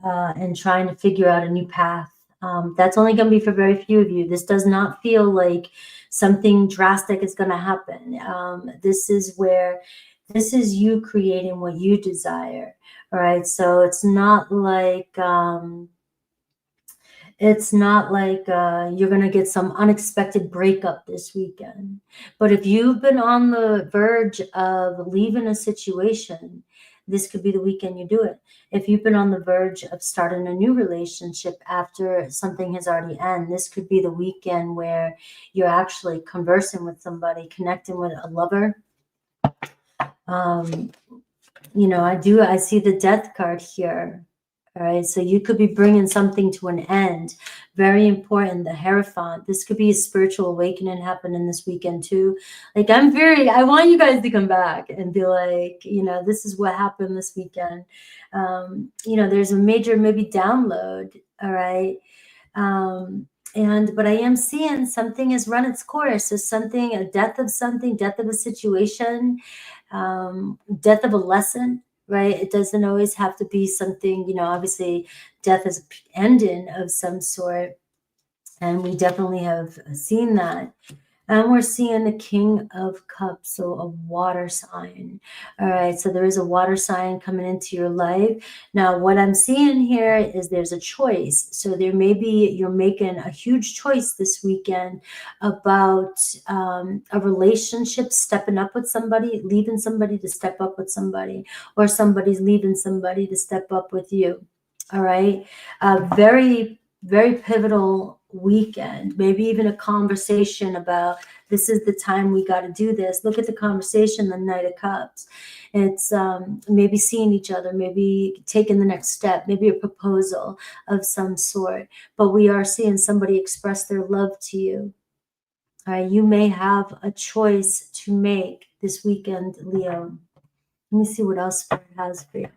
and trying to figure out a new path. That's only going to be for very few of you. This does not feel like something drastic is going to happen. This is you creating what you desire. All right. So it's not like, you're going to get some unexpected breakup this weekend. But if you've been on the verge of leaving a situation, this could be the weekend you do it. If you've been on the verge of starting a new relationship after something has already ended, this could be the weekend where you're actually conversing with somebody, connecting with a lover. I see the Death card here. All right, so you could be bringing something to an end. Very important, the Hierophant. This could be a spiritual awakening happening this weekend too. Like I want you guys to come back and be like, this is what happened this weekend. There's a major maybe download. All right. But I am seeing something has run its course. So a death of something, death of a situation, death of a lesson. Right? It doesn't always have to be something, obviously death is an ending of some sort. And we definitely have seen that. And we're seeing the King of Cups, so a water sign. All right, so there is a water sign coming into your life. Now, what I'm seeing here is there's a choice. So there may be, you're making a huge choice this weekend about a relationship, stepping up with somebody, leaving somebody to step up with somebody, or somebody's leaving somebody to step up with you. All right, very, very pivotal weekend, maybe even a conversation about this is the time we got to do this. Look at the conversation, the Knight of Cups. It's maybe seeing each other, maybe taking the next step, maybe a proposal of some sort. But we are seeing somebody express their love to you. All right, you may have a choice to make this weekend, Leo. Let me see what else Spirit has for you.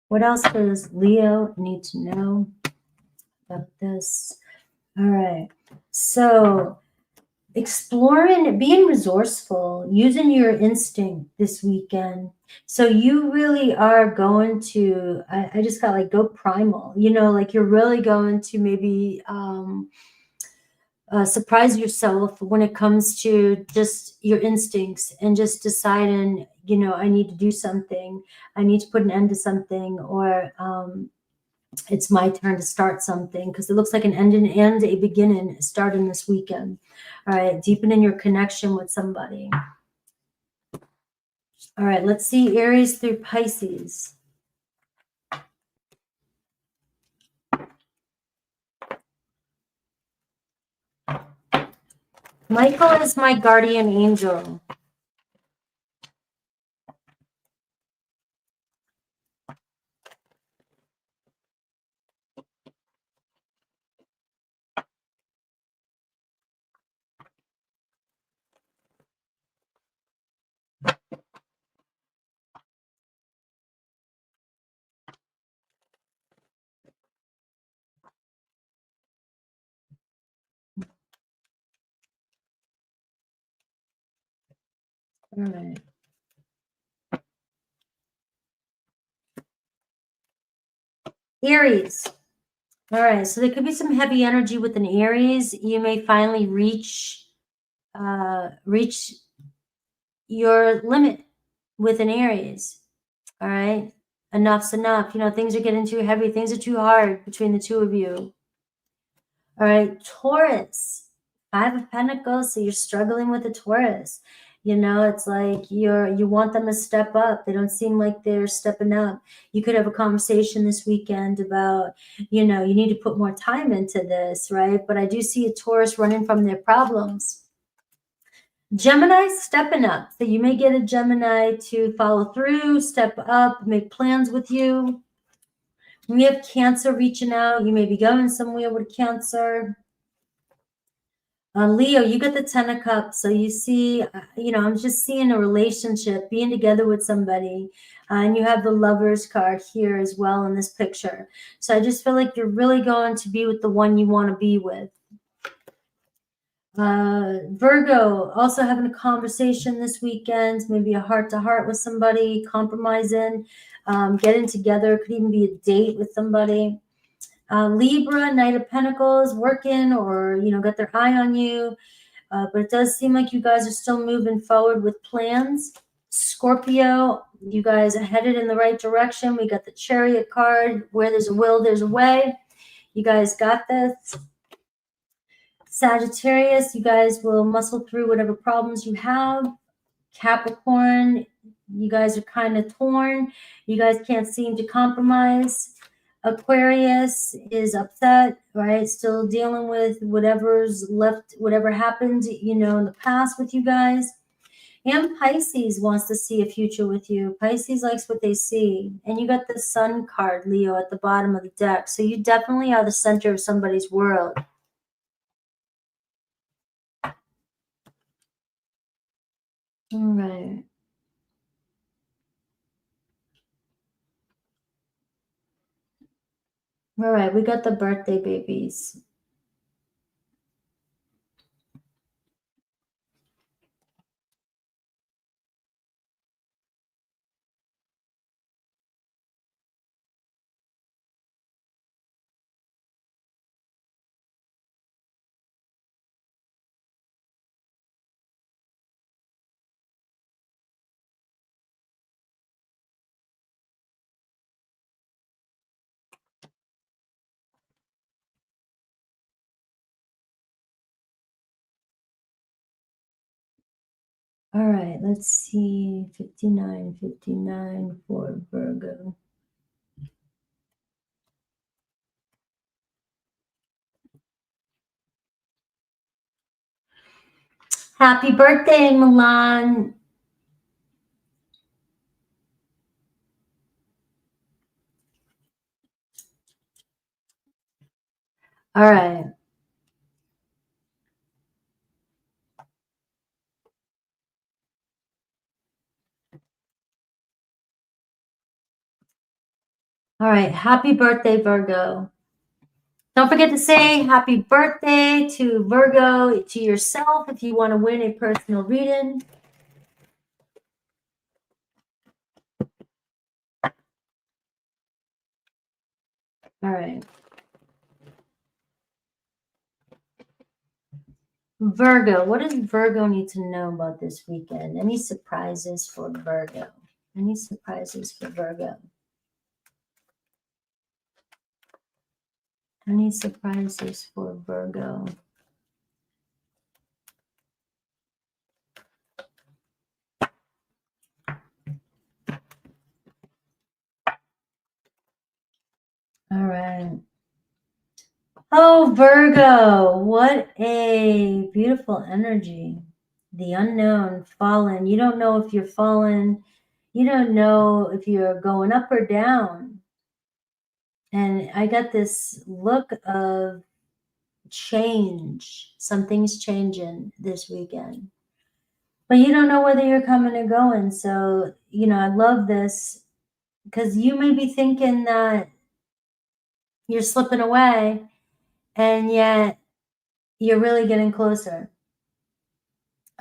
What else does Leo need to know about this? All right. So exploring, being resourceful, using your instinct this weekend. So you really are going to, I just got like go primal, you know, like you're really going to maybe surprise yourself when it comes to just your instincts and just deciding, you know, I need to do something, I need to put an end to something, or it's my turn to start something, because it looks like an end and a beginning starting this weekend. All right, deepening your connection with somebody. All right, let's see Aries through Pisces. Michael is my guardian angel. All right. Aries. All right, so there could be some heavy energy with an Aries. You may finally reach your limit with an Aries. All right, enough's enough. You know, things are getting too heavy. Things are too hard between the two of you. All right, Taurus, 5 of Pentacles. So you're struggling with a Taurus. You know, it's like you want them to step up. They don't seem like they're stepping up. You could have a conversation this weekend about, you know, you need to put more time into this, right? But I do see a Taurus running from their problems. Gemini stepping up. So you may get a Gemini to follow through, step up, make plans with you. We have Cancer reaching out. You may be going somewhere with Cancer. Leo, you got the 10 of Cups. So you see, you know, I'm just seeing a relationship, being together with somebody. And you have the Lovers card here as well in this picture. So I just feel like you're really going to be with the one you want to be with. Virgo, also having a conversation this weekend, maybe a heart-to-heart with somebody, compromising, getting together. Could even be a date with somebody. Libra, Knight of Pentacles, working or, you know, got their eye on you. But it does seem like you guys are still moving forward with plans. Scorpio, you guys are headed in the right direction. We got the Chariot card. Where there's a will, there's a way. You guys got this. Sagittarius, you guys will muscle through whatever problems you have. Capricorn, you guys are kind of torn. You guys can't seem to compromise. Aquarius is upset, right? Still dealing with whatever's left, whatever happened, you know, in the past with you guys. And Pisces wants to see a future with you. Pisces likes what they see. And you got the Sun card, Leo, at the bottom of the deck. So you definitely are the center of somebody's world. All right. All right, we got the birthday babies. All right, let's see. 59 for Virgo. Happy birthday, Milan. All right. All right. Happy birthday, Virgo. Don't forget to say happy birthday to Virgo, to yourself, if you want to win a personal reading. All right. Virgo, what does Virgo need to know about this weekend? Any surprises for Virgo? Any surprises for Virgo? Any surprises for Virgo? All right. Oh, Virgo, what a beautiful energy. The unknown, fallen. You don't know if you're fallen. You don't know if you're going up or down. And I got this look of change. Something's changing this weekend. But you don't know whether you're coming or going. So, you know, I love this because you may be thinking that you're slipping away, and yet you're really getting closer.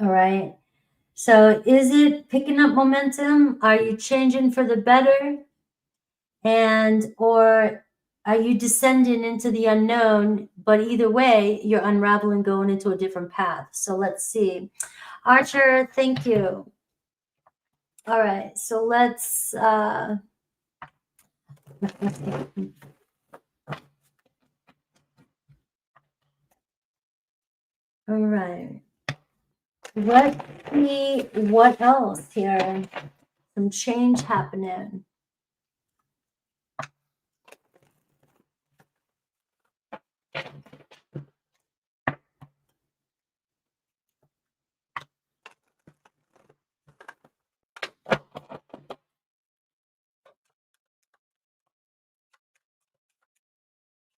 All right. So is it picking up momentum? Are you changing for the better? And or are you descending into the unknown? But either way, you're unraveling, going into a different path. So let's see. Archer, thank you. All right. So let's all right. Let's see what else here. Some change happening.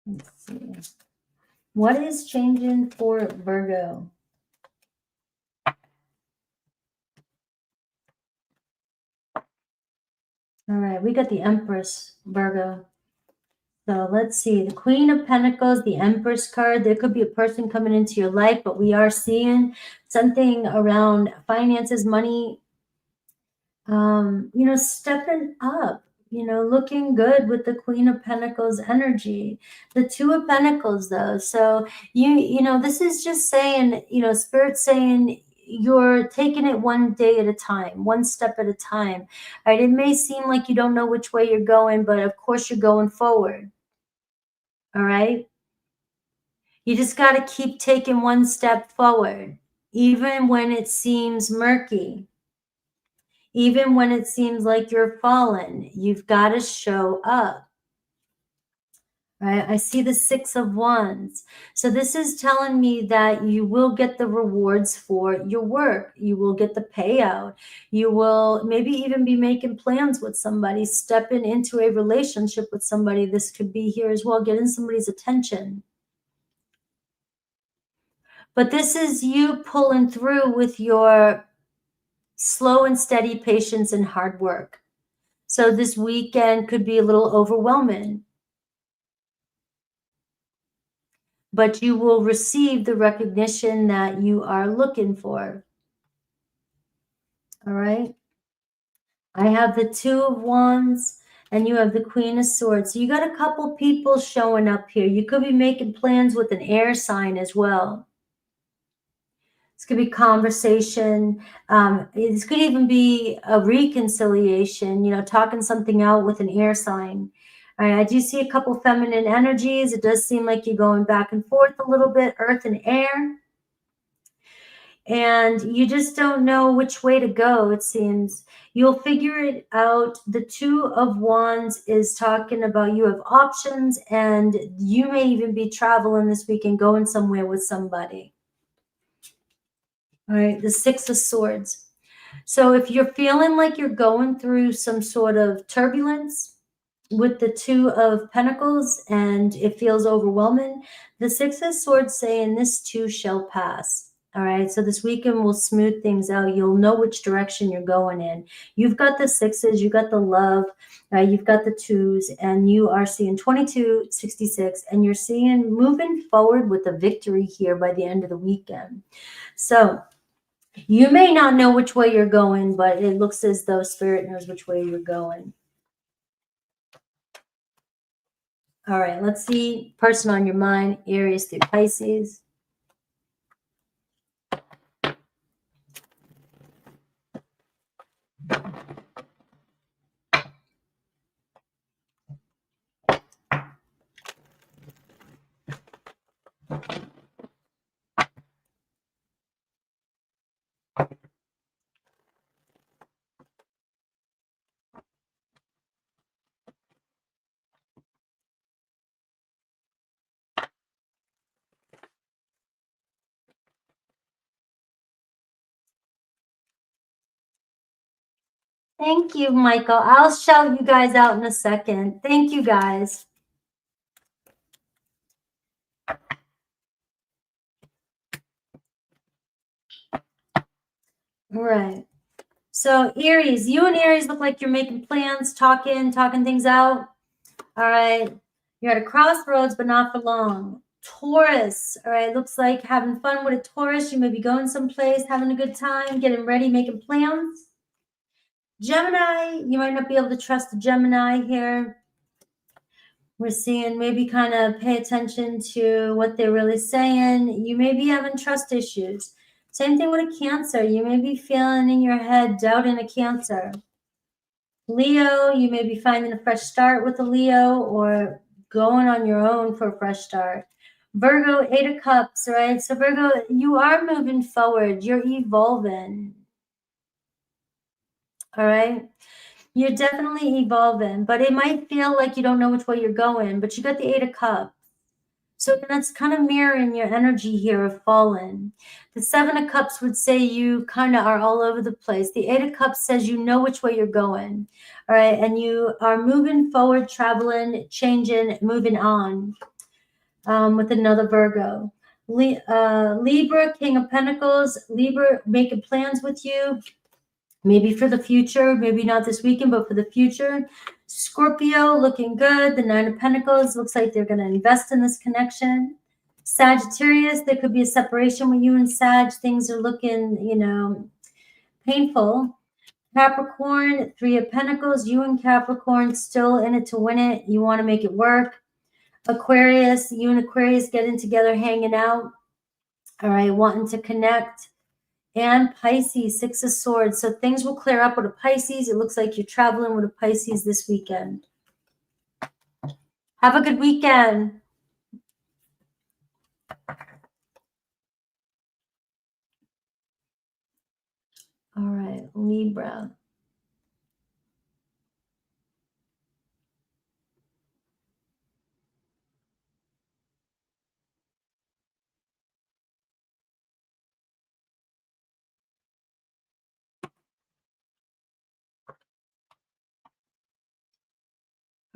Let's see. What is changing for Virgo? All right, we got the Empress, Virgo. So let's see, the Queen of Pentacles, the Empress card. There could be a person coming into your life, but we are seeing something around finances, money, you know, stepping up, you know, looking good with the Queen of Pentacles energy. The Two of Pentacles, though. So, you know, this is just saying, you know, Spirit saying, you're taking it one day at a time, one step at a time. All right, it may seem like you don't know which way you're going, but of course you're going forward. All right. You just got to keep taking one step forward, even when it seems murky, even when it seems like you're fallen. You've got to show up. Right? I see the Six of Wands. So this is telling me that you will get the rewards for your work. You will get the payout. You will maybe even be making plans with somebody, stepping into a relationship with somebody. This could be here as well, getting somebody's attention. But this is you pulling through with your slow and steady patience and hard work. So this weekend could be a little overwhelming, but you will receive the recognition that you are looking for. All right. I have the Two of Wands and you have the Queen of Swords. So you got a couple people showing up here. You could be making plans with an air sign as well. This could be conversation. This could even be a reconciliation, you know, talking something out with an air sign. All right, I do see a couple feminine energies. It does seem like you're going back and forth a little bit, earth and air. And you just don't know which way to go, it seems. You'll figure it out. The Two of Wands is talking about you have options, and you may even be traveling this weekend, going somewhere with somebody. All right, the Six of Swords. So if you're feeling like you're going through some sort of turbulence with the Two of Pentacles and it feels overwhelming, the Six of Swords saying this too shall pass. All right, so this weekend will smooth things out. You'll know which direction you're going in. You've got the sixes, you got the love, you've got the twos, and you are seeing 22, 66, and you're seeing moving forward with a victory here by the end of the weekend. So you may not know which way you're going, but it looks as though Spirit knows which way you're going. All right, let's see. Person on your mind, Aries through Pisces. Thank you, Michael. I'll shout you guys out in a second. Thank you, guys. All right. So Aries, you and Aries look like you're making plans, talking things out. All right. You're at a crossroads, but not for long. Taurus, all right, looks like having fun with a Taurus. You may be going someplace, having a good time, getting ready, making plans. Gemini, you might not be able to trust the Gemini here. We're seeing maybe kind of pay attention to what they're really saying. You may be having trust issues. Same thing with a Cancer. You may be feeling in your head, doubting a Cancer. Leo, you may be finding a fresh start with a Leo or going on your own for a fresh start. Virgo, 8 of Cups, right? So Virgo, you are moving forward. You're evolving. All right? You're definitely evolving, but it might feel like you don't know which way you're going, but you got the 8 of Cups. So that's kind of mirroring your energy here of fallen. The 7 of Cups would say you kind of are all over the place. The 8 of Cups says you know which way you're going, all right? And you are moving forward, traveling, changing, moving on with another Virgo. Libra, King of Pentacles, Libra making plans with you. Maybe for the future, maybe not this weekend, but for the future. Scorpio, looking good. The 9 of Pentacles, looks like they're going to invest in this connection. Sagittarius, there could be a separation with you and Sag. Things are looking, you know, painful. Capricorn, 3 of Pentacles. You and Capricorn still in it to win it. You want to make it work. Aquarius, you and Aquarius getting together, hanging out. All right, wanting to connect. And Pisces, 6 of Swords. So things will clear up with a Pisces. It looks like you're traveling with a Pisces this weekend. Have a good weekend. All right, Libra.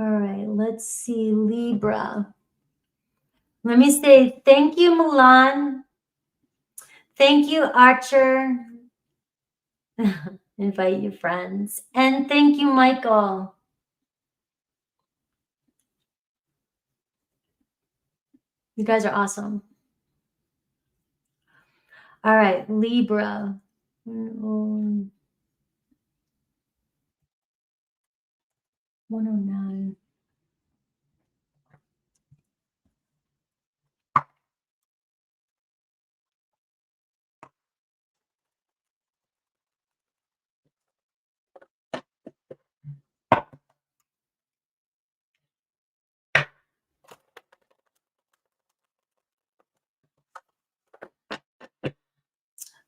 All right, let's see, Libra. Let me say thank you, Milan. Thank you, Archer. Invite your friends. And thank you, Michael. You guys are awesome. All right, Libra. 109.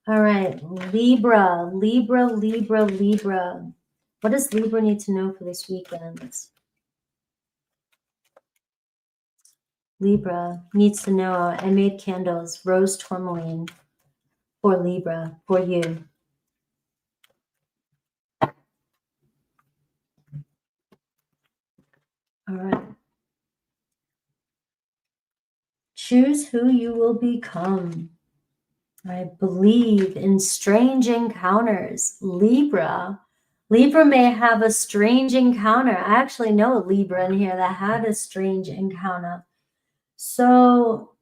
All right, Libra, Libra, Libra, Libra. What does Libra need to know for this weekend? Libra needs to know I made candles, rose tourmaline for Libra, for you. All right. Choose who you will become. I believe in strange encounters. Libra. Libra may have a strange encounter. I actually know a Libra in here that had a strange encounter. So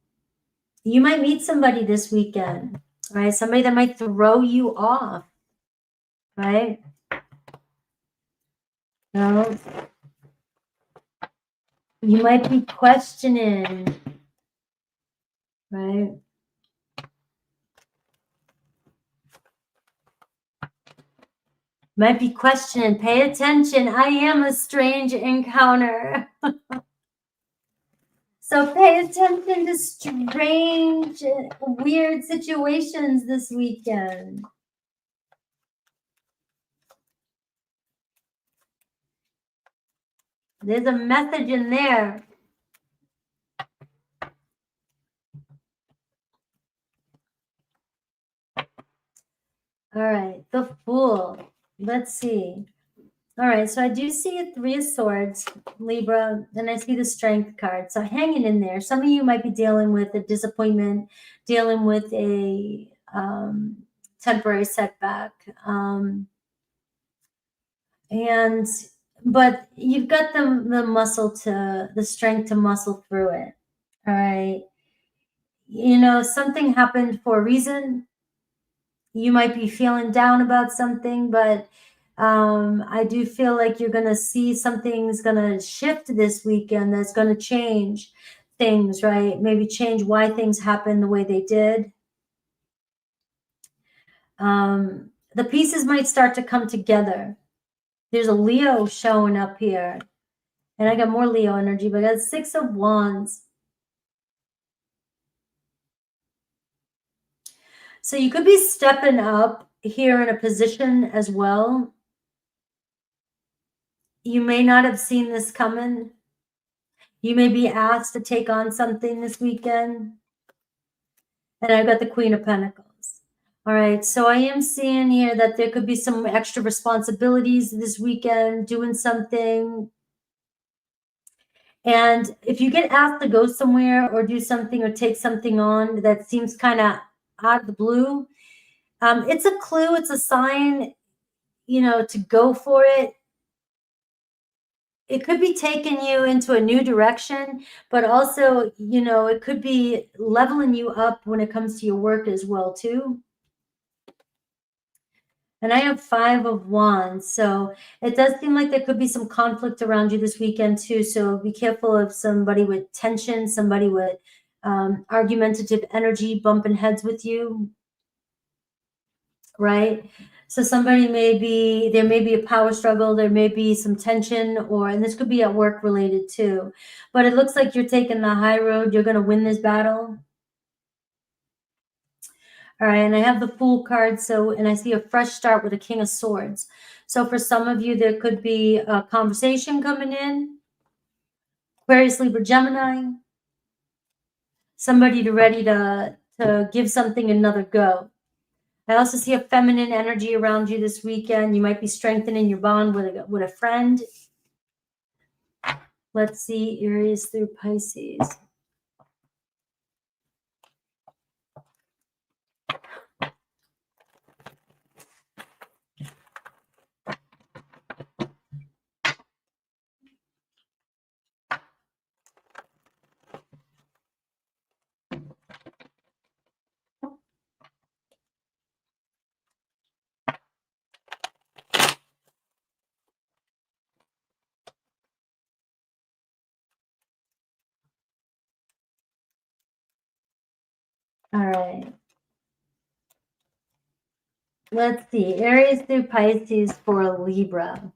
you might meet somebody this weekend, right? Somebody that might throw you off, right? No. You might be questioning, right? Might be questioning, pay attention. I am a strange encounter. So pay attention to strange, weird situations this weekend. There's a message in there. All right, the Fool. Let's see. All right, so I do see a 3 of Swords, Libra, and I see the Strength card. So hanging in there. Some of you might be dealing with a disappointment, dealing with a temporary setback. But you've got the strength to muscle through it. All right. You know, something happened for a reason. You might be feeling down about something, but I do feel like you're going to see something's going to shift this weekend that's going to change things, right? Maybe change why things happen the way they did. The pieces might start to come together. There's a Leo showing up here. And I got more Leo energy, but I got 6 of Wands. So you could be stepping up here in a position as well. You may not have seen this coming. You may be asked to take on something this weekend. And I've got the Queen of Pentacles. All right, so I am seeing here that there could be some extra responsibilities this weekend, doing something. And if you get asked to go somewhere or do something or take something on that seems kind of out of the blue, it's a clue, it's a sign, you know, to go for it. It could be taking you into a new direction, but also, you know, it could be leveling you up when it comes to your work as well, too. And I have 5 of Wands, so it does seem like there could be some conflict around you this weekend, too. So be careful of somebody with tension, somebody with argumentative energy bumping heads with you, right? So somebody there may be a power struggle, there may be some tension, and this could be at work related too. But it looks like you're taking the high road. You're going to win this battle. All right, and I have the Fool card, and I see a fresh start with a King of Swords. So for some of you, there could be a conversation coming in. Aquarius, Libra, Gemini. Somebody ready to give something another go. I also see a feminine energy around you this weekend. You might be strengthening your bond with a friend. Let's see, Aries through Pisces. All right. Let's see, Aries through Pisces for Libra.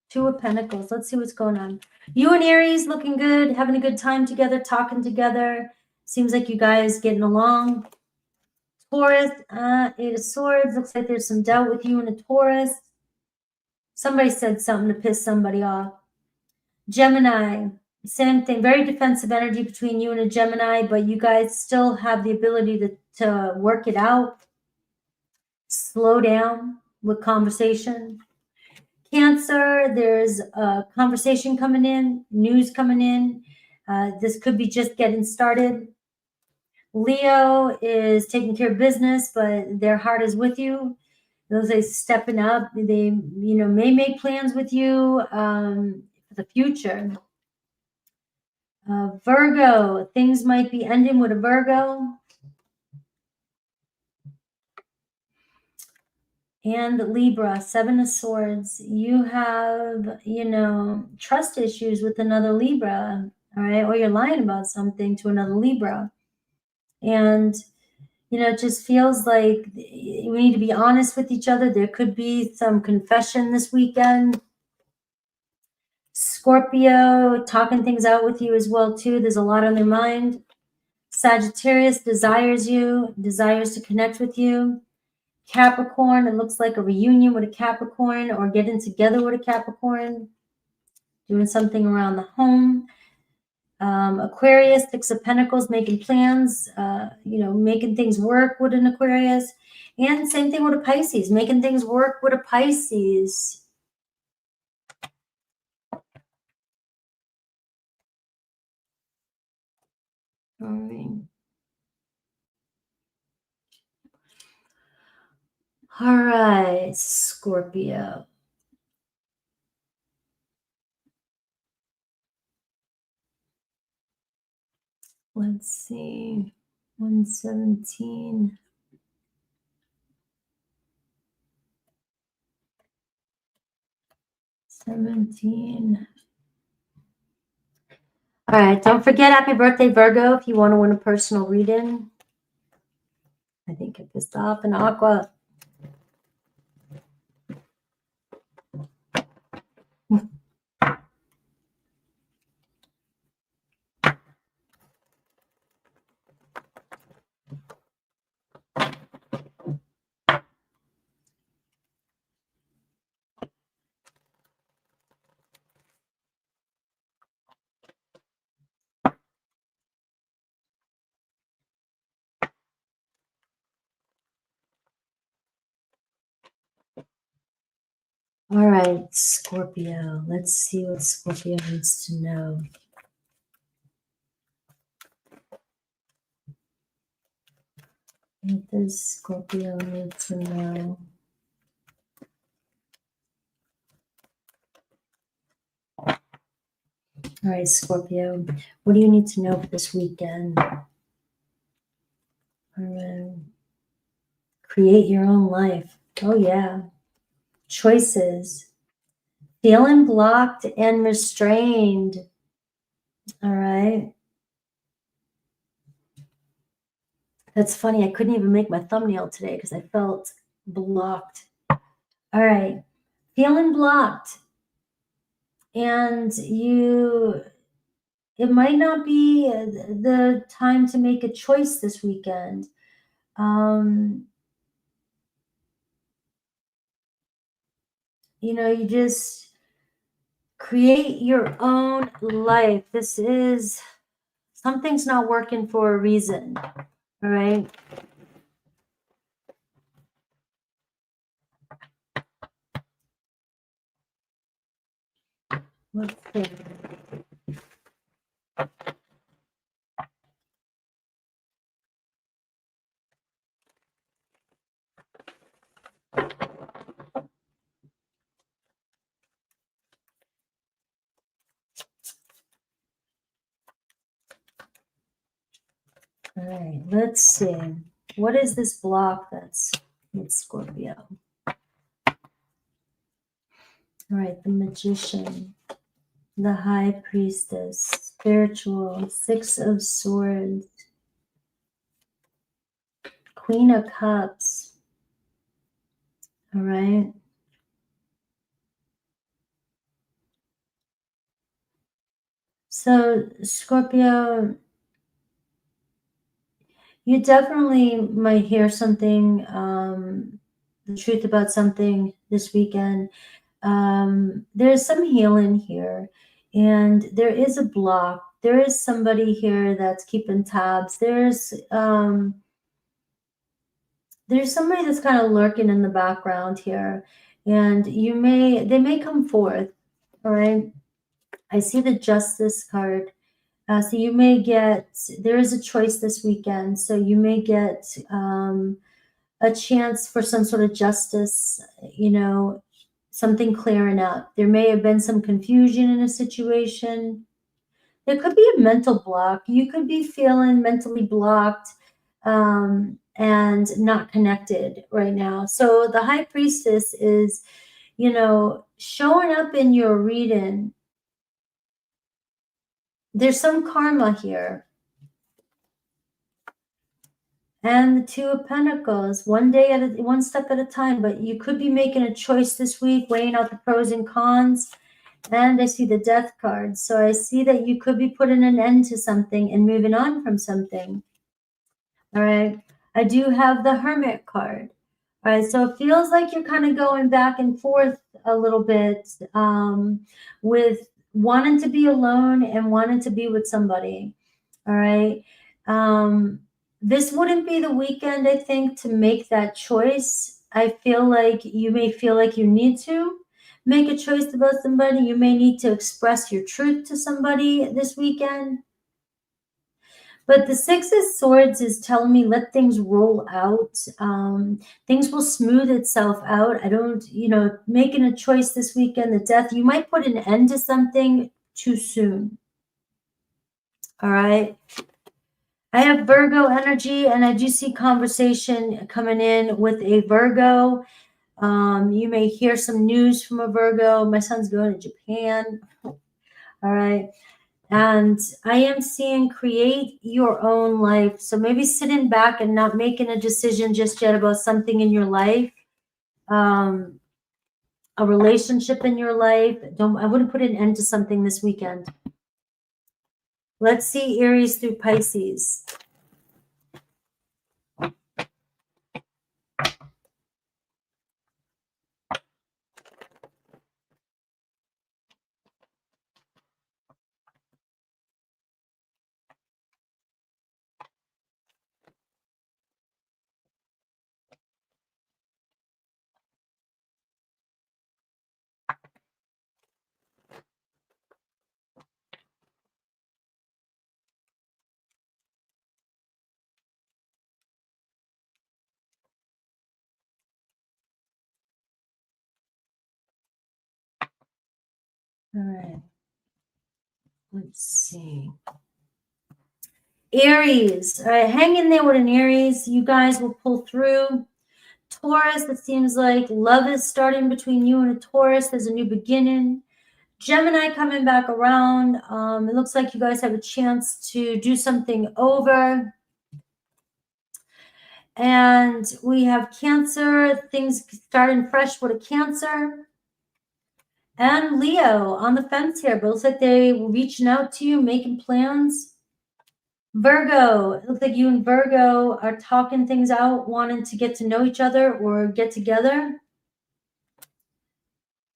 Two of Pentacles. Let's see what's going on. You and Aries looking good, having a good time together, talking together. Seems like you guys getting along. Taurus, 8 of Swords. Looks like there's some doubt with you and a Taurus. Somebody said something to piss somebody off. Gemini, same thing. Very defensive energy between you and a Gemini, but you guys still have the ability to work it out. Slow down with conversation. Cancer, there's a conversation coming in, news coming in. This could be just getting started. Leo is taking care of business, but their heart is with you. Those are stepping up. They, may make plans with you for the future. Virgo, things might be ending with a Virgo. And Libra, Seven of Swords. You have, trust issues with another Libra, all right? Or you're lying about something to another Libra. And, it just feels like we need to be honest with each other. There could be some confession this weekend. Scorpio, talking things out with you as well, too. There's a lot on their mind. Sagittarius desires you, desires to connect with you. Capricorn, it looks like a reunion with a Capricorn or getting together with a Capricorn, doing something around the home. Aquarius, Six of Pentacles, making plans, making things work with an Aquarius. And same thing with a Pisces, making things work with a Pisces. All right. All right, Scorpio. Let's see, 117. All right, don't forget, happy birthday, Virgo, if you want to win a personal reading. I think I pissed off an Aqua. All right, Scorpio. Let's see what Scorpio needs to know. What does Scorpio need to know? All right, Scorpio. What do you need to know for this weekend? All right. Create your own life. Oh, yeah. Choices. Feeling blocked and restrained. All right. That's funny. I couldn't even make my thumbnail today because I felt blocked. All right. Feeling blocked. And it might not be the time to make a choice this weekend. You just create your own life. This is, something's not working for a reason. All right. Let's see. All right, let's see. What is this block that's with Scorpio? All right, the Magician, the High Priestess, Spiritual, Six of Swords, Queen of Cups. All right. So, Scorpio, you definitely might hear something, the truth about something this weekend. There's some healing here, and there is a block. There is somebody here that's keeping tabs. There's somebody that's kind of lurking in the background here, and they may come forth. All right. I see the Justice card. So you may get, there is a choice this weekend. So you may get a chance for some sort of justice, you know, something clearing up. There may have been some confusion in a situation. There could be a mental block. You could be feeling mentally blocked and not connected right now. So the High Priestess is, you know, showing up in your reading. There's some karma here. And the Two of Pentacles, one step at a time, but you could be making a choice this week, weighing out the pros and cons. And I see the Death card. So I see that you could be putting an end to something and moving on from something. All right. I do have the Hermit card. All right. So it feels like you're kind of going back and forth a little bit with wanting to be alone and wanting to be with somebody. All right. This wouldn't be the weekend, I think, to make that choice. I feel like you may feel like you need to make a choice about somebody. You may need to express your truth to somebody this weekend. But the Six of Swords is telling me let things roll out. Things will smooth itself out. I don't, you know, making a choice this weekend, the Death, you might put an end to something too soon. All right. I have Virgo energy, and I do see conversation coming in with a Virgo. You may hear some news from a Virgo. My son's going to Japan. All right. And I am seeing create your own life. So maybe sitting back and not making a decision just yet about something in your life, a relationship in your life. I wouldn't put an end to something this weekend. Let's see Aries through Pisces. All right. Let's see. Aries. All right, hang in there with an Aries. You guys will pull through. Taurus, it seems like love is starting between you and a Taurus. There's a new beginning. Gemini coming back around. It looks like you guys have a chance to do something over. And we have Cancer, things starting fresh with a Cancer. And Leo on the fence here, but it looks like they were reaching out to you, making plans. Virgo, it looks like you and Virgo are talking things out, wanting to get to know each other or get together.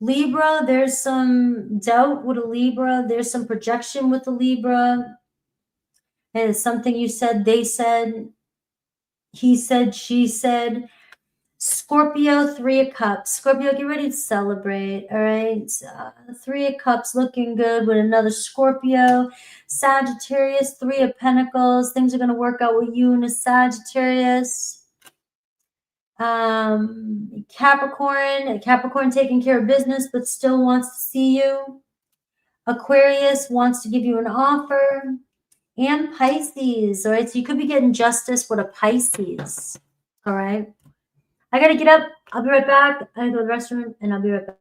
Libra, there's some doubt with a Libra. There's some projection with a Libra. And it's something you said, they said, he said, she said. Scorpio, Three of Cups. Scorpio, get ready to celebrate, all right? Three of Cups looking good with another Scorpio. Sagittarius, Three of Pentacles. Things are going to work out with you and a Sagittarius. Capricorn taking care of business but still wants to see you. Aquarius wants to give you an offer. And Pisces, all right? So you could be getting justice with a Pisces, all right? I got to get up. I'll be right back. I gotta go to the restroom, and I'll be right back.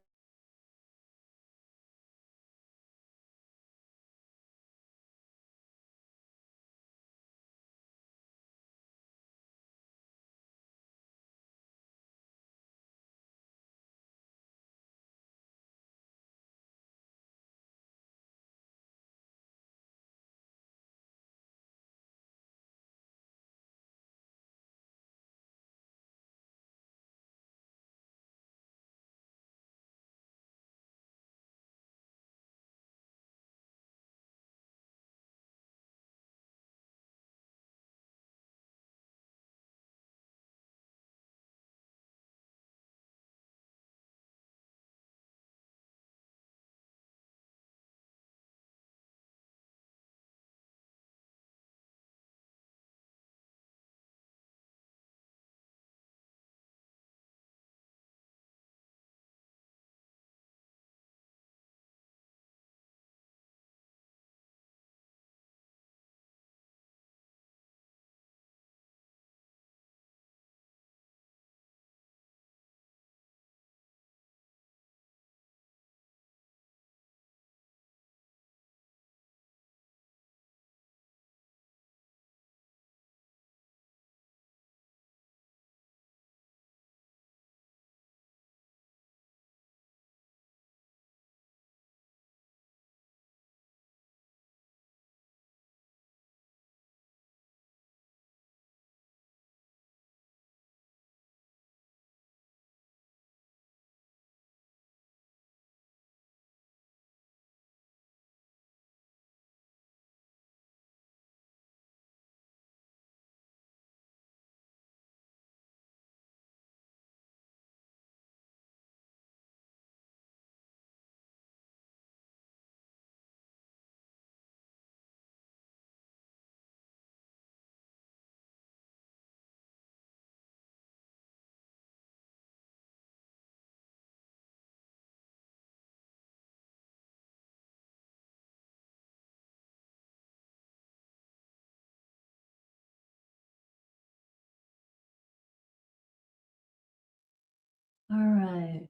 All right.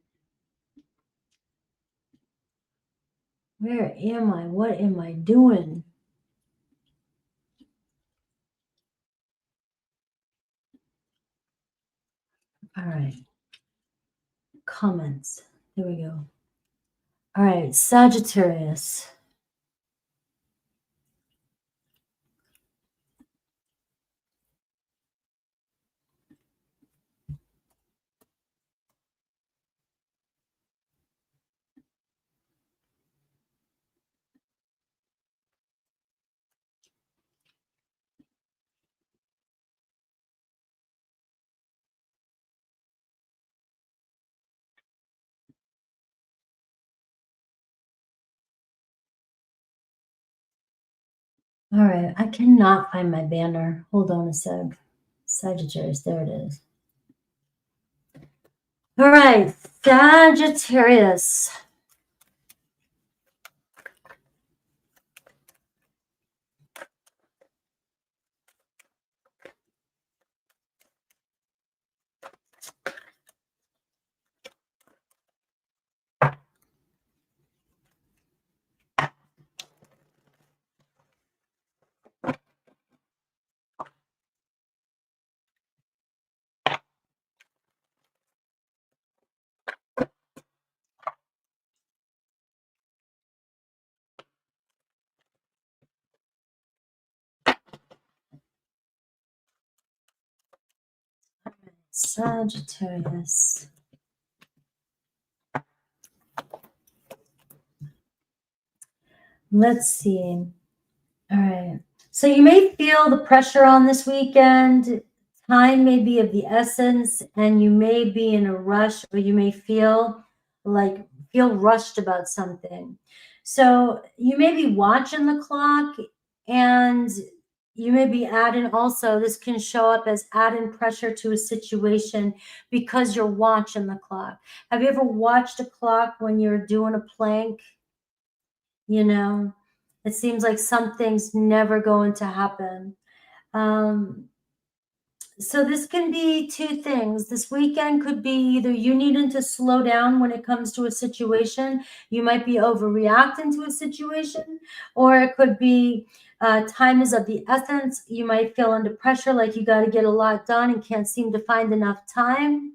Where am I? What am I doing? All right. Comments. There we go. All right. Sagittarius. All right. I cannot find my banner. Hold on a sec. Sagittarius. There it is. All right. Sagittarius. Sagittarius. Let's see. All right. So you may feel the pressure on this weekend. Time may be of the essence, and you may be in a rush, or you may feel rushed about something. So you may be watching the clock, and you may be adding also, this can show up as adding pressure to a situation because you're watching the clock. Have you ever watched a clock when you're doing a plank? You know, it seems like something's never going to happen. So this can be two things. This weekend could be either you needing to slow down when it comes to a situation. You might be overreacting to a situation, or it could be time is of the essence. You might feel under pressure, like you got to get a lot done and can't seem to find enough time.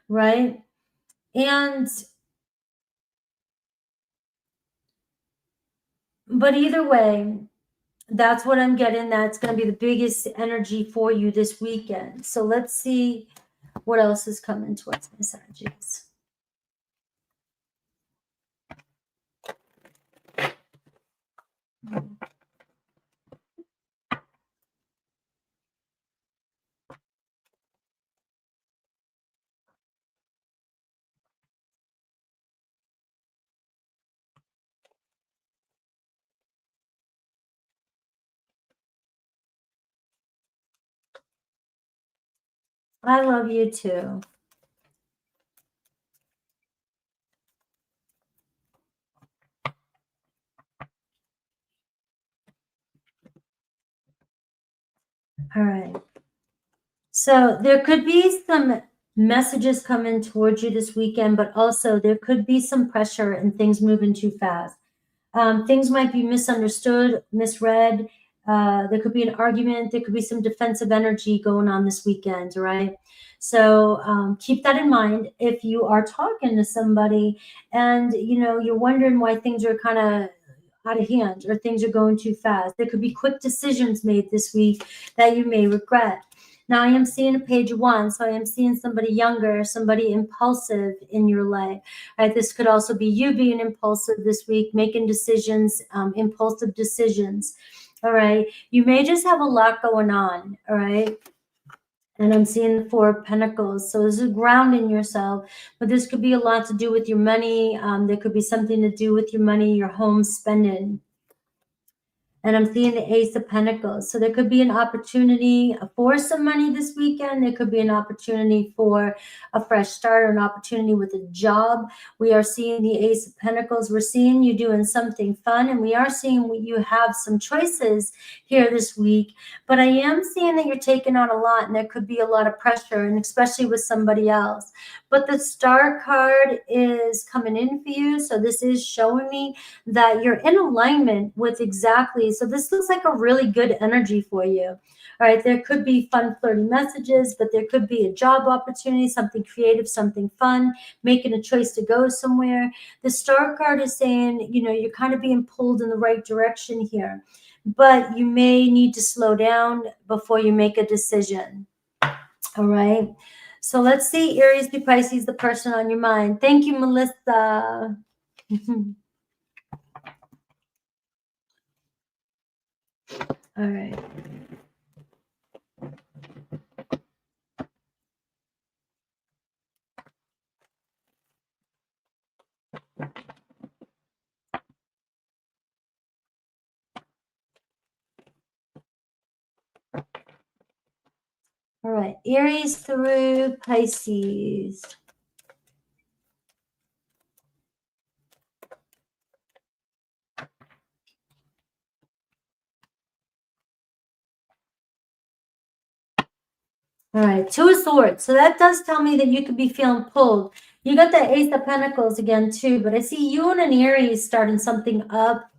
Right? But either way, that's what I'm getting. That's going to be the biggest energy for you this weekend. So let's see what else is coming towards my Sagittarius. I love you too. All right. So there could be some messages coming towards you this weekend, but also there could be some pressure and things moving too fast. Things might be misunderstood, misread. There could be an argument. There could be some defensive energy going on this weekend, right? So keep that in mind if you are talking to somebody and, you're wondering why things are kind of out of hand or things are going too fast. There could be quick decisions made this week that you may regret. Now I am seeing a page 1, so I am seeing somebody younger, somebody impulsive in your life. Right? This could also be you being impulsive this week, making decisions, impulsive decisions. All right. You may just have a lot going on. All right. And I'm seeing the 4 of Pentacles. So this is grounding yourself, but this could be a lot to do with your money. There could be something to do with your money, your home spending. And I'm seeing the Ace of Pentacles. So there could be an opportunity for some money this weekend. There could be an opportunity for a fresh start or an opportunity with a job. We are seeing the Ace of Pentacles. We're seeing you doing something fun, and we are seeing you have some choices here this week. But I am seeing that you're taking on a lot, and there could be a lot of pressure, and especially with somebody else. But the Star card is coming in for you. So this is showing me that you're in alignment with exactly. So this looks like a really good energy for you. All right, there could be fun, flirty messages, but there could be a job opportunity, something creative, something fun, making a choice to go somewhere. The Star card is saying, you know, you're kind of being pulled in the right direction here, but you may need to slow down before you make a decision. All right. So let's see, Aries, Pisces, the person on your mind. Thank you, Melissa. All right. All right. Aries through Pisces. All right, Two of Swords. So that does tell me that you could be feeling pulled. You got the Ace of Pentacles again too, but I see you and an Aries starting something up.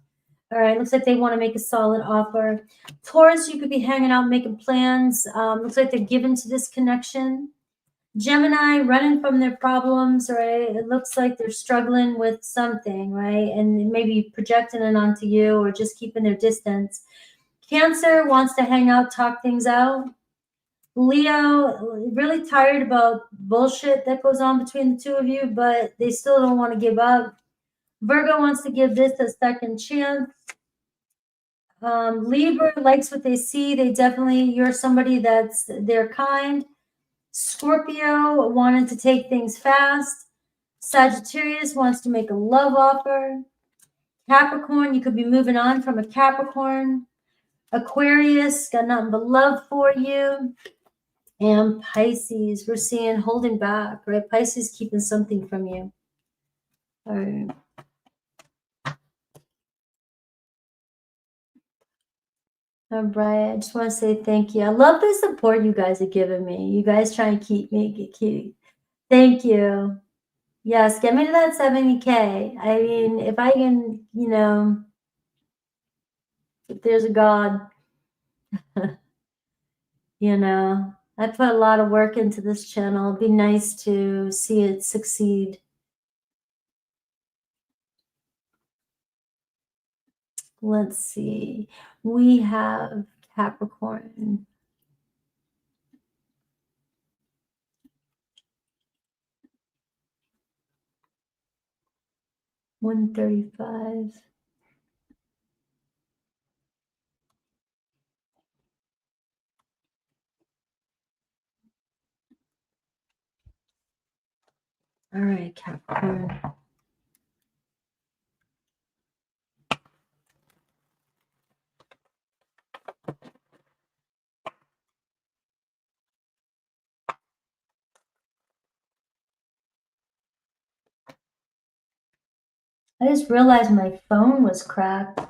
All right, looks like they want to make a solid offer. Taurus, you could be hanging out, making plans. Looks like they're given to this connection. Gemini, running from their problems, right? It looks like they're struggling with something, right? And maybe projecting it onto you or just keeping their distance. Cancer wants to hang out, talk things out. Leo, really tired about bullshit that goes on between the two of you, but they still don't want to give up. Virgo wants to give this a second chance. Libra likes what they see. They definitely, you're somebody that's their kind. Scorpio wanted to take things fast. Sagittarius wants to make a love offer. Capricorn, you could be moving on from a Capricorn. Aquarius, got nothing but love for you. And Pisces, we're seeing holding back, right? Pisces keeping something from you. All right. All right. I just want to say thank you. I love the support you guys are giving me. You guys try and keep me cute. Thank you. Yes, get me to that 70K. I mean, if I can, you know, if there's a God, you know, I put a lot of work into this channel. It'd be nice to see it succeed. Let's see. We have Capricorn. $135. All right, Capricorn. I just realized my phone was cracked.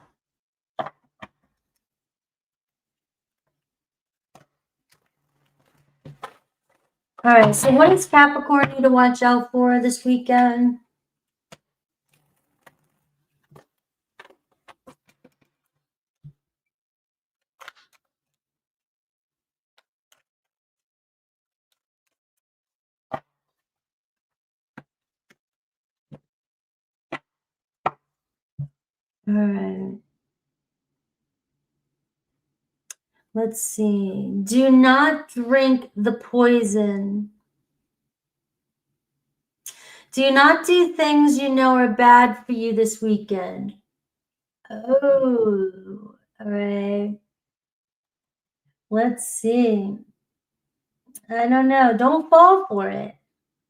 All right, so what does Capricorn need to watch out for this weekend? All right. Let's see. Do not drink the poison. Do not do things you know are bad for you this weekend. Oh, all right. Let's see. I don't know. Don't fall for it.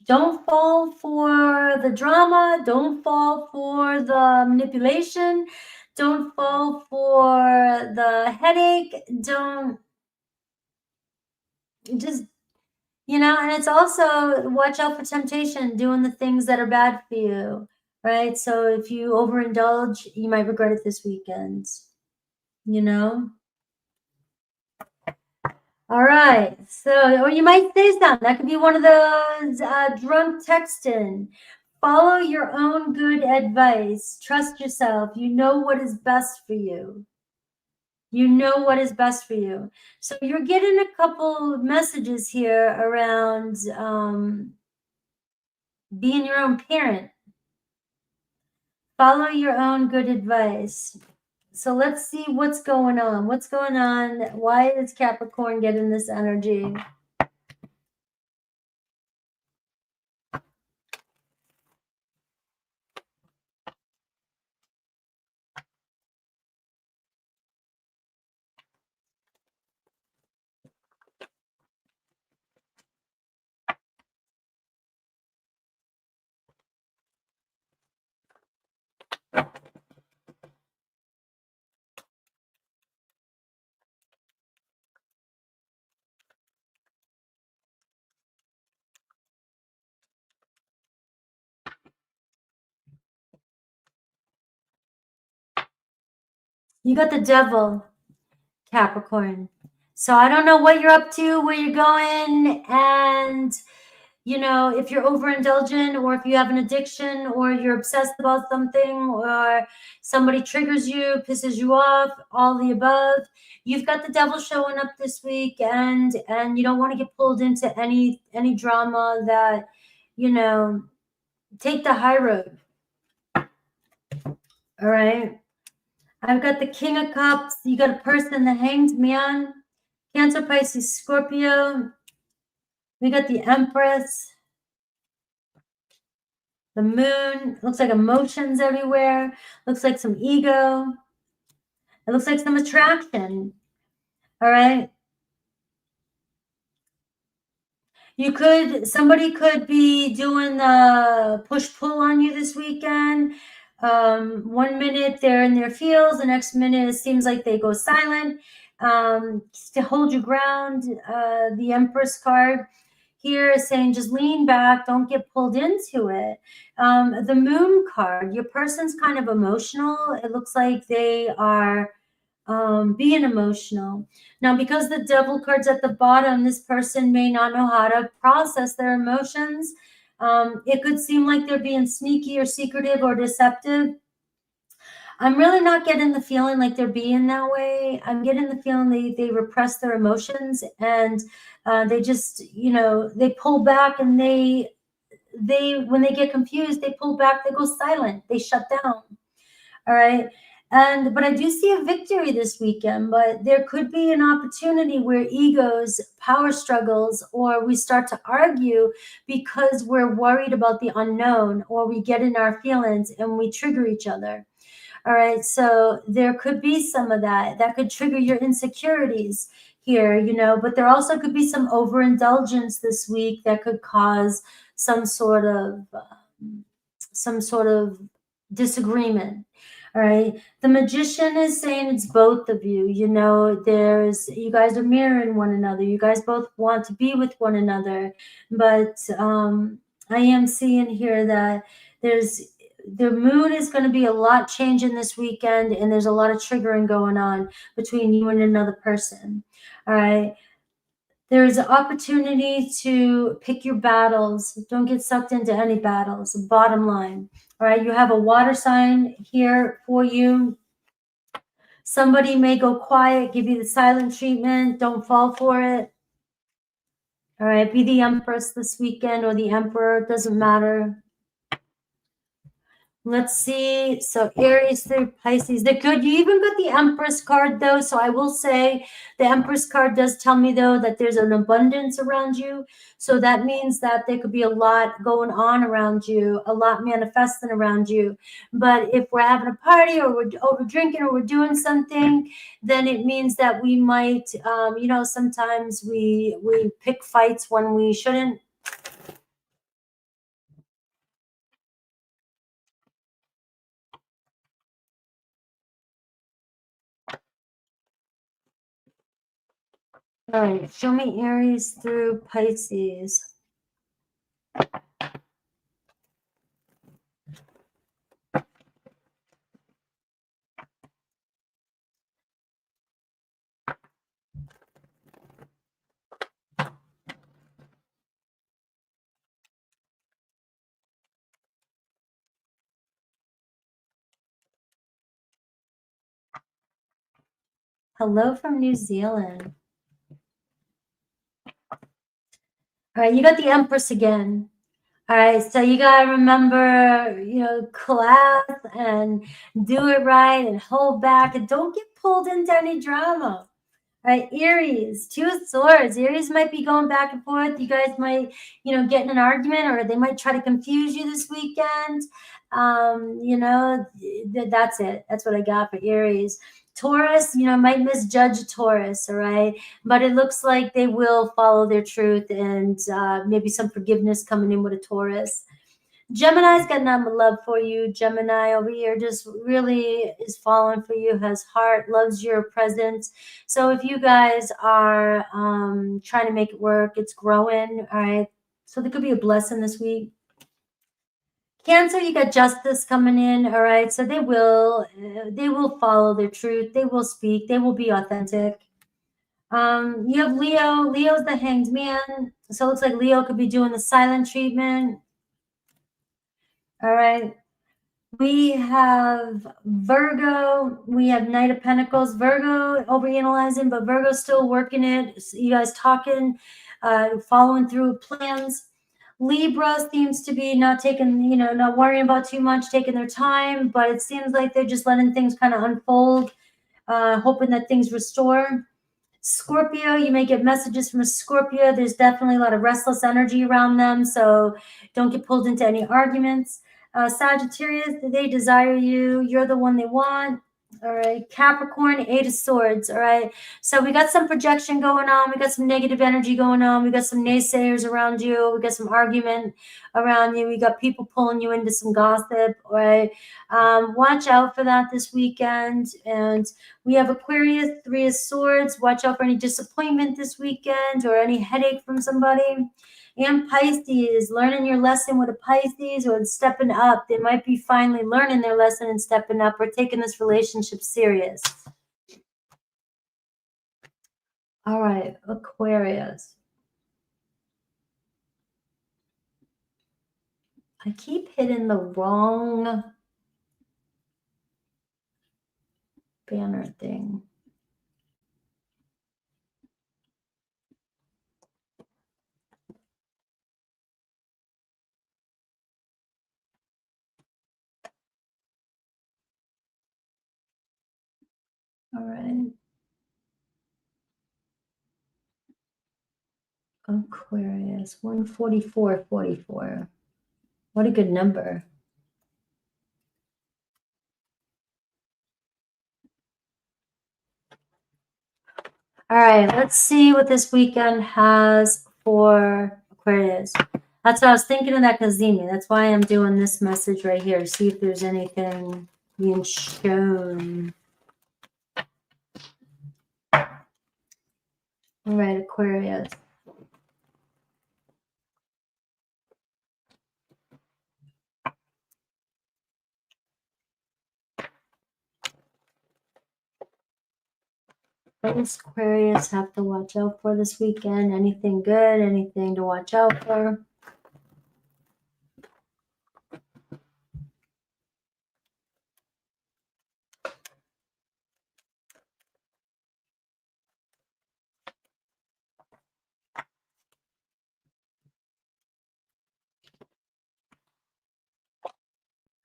Don't fall for the drama. Don't fall for the manipulation. Don't fall for the headache. Don't just, and it's also watch out for temptation, doing the things that are bad for you, right? So if you overindulge, you might regret it this weekend, All right. So, or you might say something. That could be one of those drunk texting. Follow your own good advice. Trust yourself. You know what is best for you. You know what is best for you. So you're getting a couple messages here around being your own parent. Follow your own good advice. So let's see what's going on. What's going on? Why is Capricorn getting this energy? You got the devil, Capricorn. So I don't know what you're up to, where you're going, and if you're overindulgent, or if you have an addiction, or you're obsessed about something, or somebody triggers you, pisses you off, all the above. You've got the devil showing up this week, and you don't want to get pulled into any drama that, take the high road. All right. I've got the King of Cups. You got a person, the Hanged Man, Cancer, Pisces, Scorpio. We got the Empress, the Moon. Looks like emotions everywhere. Looks like some ego. It looks like some attraction. All right. Somebody could be doing the push-pull on you this weekend. 1 minute they're in their feels, the next minute it seems like they go silent. To hold your ground, the Empress card here is saying just lean back, don't get pulled into it. The Moon card, your person's kind of emotional. It looks like they are being emotional. Now, because the devil card's at the bottom, this person may not know how to process their emotions. It could seem like they're being sneaky or secretive or deceptive. I'm really not getting the feeling like they're being that way. I'm getting the feeling they repress their emotions, and they just, they pull back, and they when they get confused, they pull back, they go silent, they shut down. All right. But I do see a victory this weekend, but there could be an opportunity where egos, power struggles, or we start to argue because we're worried about the unknown, or we get in our feelings and we trigger each other. All right. So there could be some of that could trigger your insecurities here, but there also could be some overindulgence this week that could cause some sort of disagreement. All right. The Magician is saying it's both of you. You guys are mirroring one another. You guys both want to be with one another. But I am seeing here that the moon is going to be a lot changing this weekend, and there's a lot of triggering going on between you and another person. All right. There's an opportunity to pick your battles. Don't get sucked into any battles. Bottom line. All right. You have a water sign here for you. Somebody may go quiet, give you the silent treatment. Don't fall for it. All right. Be the Empress this weekend, or the Emperor. It doesn't matter. Let's see. So Aries through Pisces, they're good. You even got the Empress card, though. So I will say the Empress card does tell me, though, that there's an abundance around you. So that means that there could be a lot going on around you, a lot manifesting around you. But if we're having a party, or we're over drinking, or we're doing something, then it means that we might, sometimes we pick fights when we shouldn't. All right, show me Aries through Pisces. Hello from New Zealand. All right, you got the Empress again. All right, so you got to remember, you know, class and do it right and hold back and don't get pulled into any drama. All right, Aries, 2 of Swords. Aries might be going back and forth. You guys might, you know, get in an argument, or they might try to confuse you this weekend. You know, that's it. That's what I got for Aries. Taurus, you know, might misjudge a Taurus, all right? But it looks like they will follow their truth, and maybe some forgiveness coming in with a Taurus. Gemini's got nothing but love for you. Gemini over here just really is falling for you, has heart, loves your presence. So if you guys are trying to make it work, it's growing, all right? So there could be a blessing this week. Cancer, you got Justice coming in, all right? So they will follow their truth. They will speak. They will be authentic. You have Leo. Leo's the Hanged Man. So it looks like Leo could be doing the silent treatment. All right. We have Virgo. We have Knight of Pentacles. Virgo overanalyzing, but Virgo's still working it. You guys talking, following through plans. Libra seems to be not taking, you know, not worrying about too much, taking their time, but it seems like they're just letting things kind of unfold, hoping that things restore. Scorpio, you may get messages from a Scorpio. There's definitely a lot of restless energy around them, so don't get pulled into any arguments. Sagittarius, they desire you. You're the one they want. All right. Capricorn, 8 of Swords. All right. So we got some projection going on. We got some negative energy going on. We got some naysayers around you. We got some argument around you. We got people pulling you into some gossip. All right. Watch out for that this weekend. And we have Aquarius, 3 of Swords. Watch out for any disappointment this weekend or any headache from somebody. And Pisces, learning your lesson with a Pisces or stepping up. They might be finally learning their lesson and stepping up or taking this relationship serious. All right, Aquarius. I keep hitting the wrong banner thing. All right. Aquarius, 144.44. What a good number. All right, let's see what this weekend has for Aquarius. That's what I was thinking of, that Kazemi. That's why I'm doing this message right here. See if there's anything being shown. All right, Aquarius. What does Aquarius have to watch out for this weekend? Anything good? Anything to watch out for?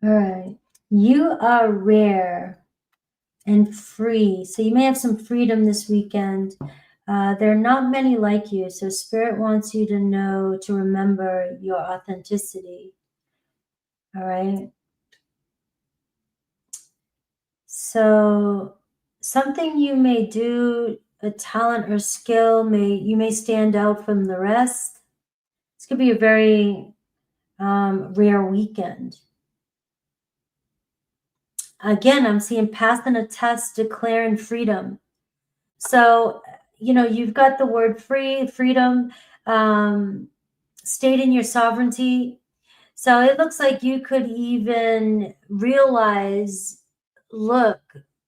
All right. You are rare and free. So you may have some freedom this weekend. There are not many like you. So Spirit wants you to know, to remember your authenticity. All right. So something you may do, a talent or skill, you may stand out from the rest. This could be a very rare weekend. Again, I'm seeing passing a test, declaring freedom. So you know, you've got the word free, freedom, state in your sovereignty. So it looks like you could even realize, look,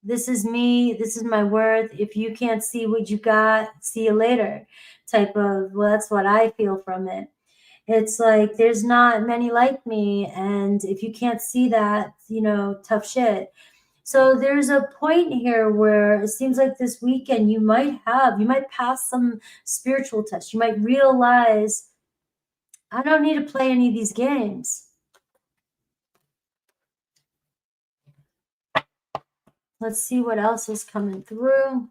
this is me, this is my worth. If you can't see what you got, see you later type of, well, that's what I feel from it. It's like, there's not many like me. And if you can't see that, you know, tough shit. So there's a point here where it seems like this weekend you might pass some spiritual test. You might realize, I don't need to play any of these games. Let's see what else is coming through.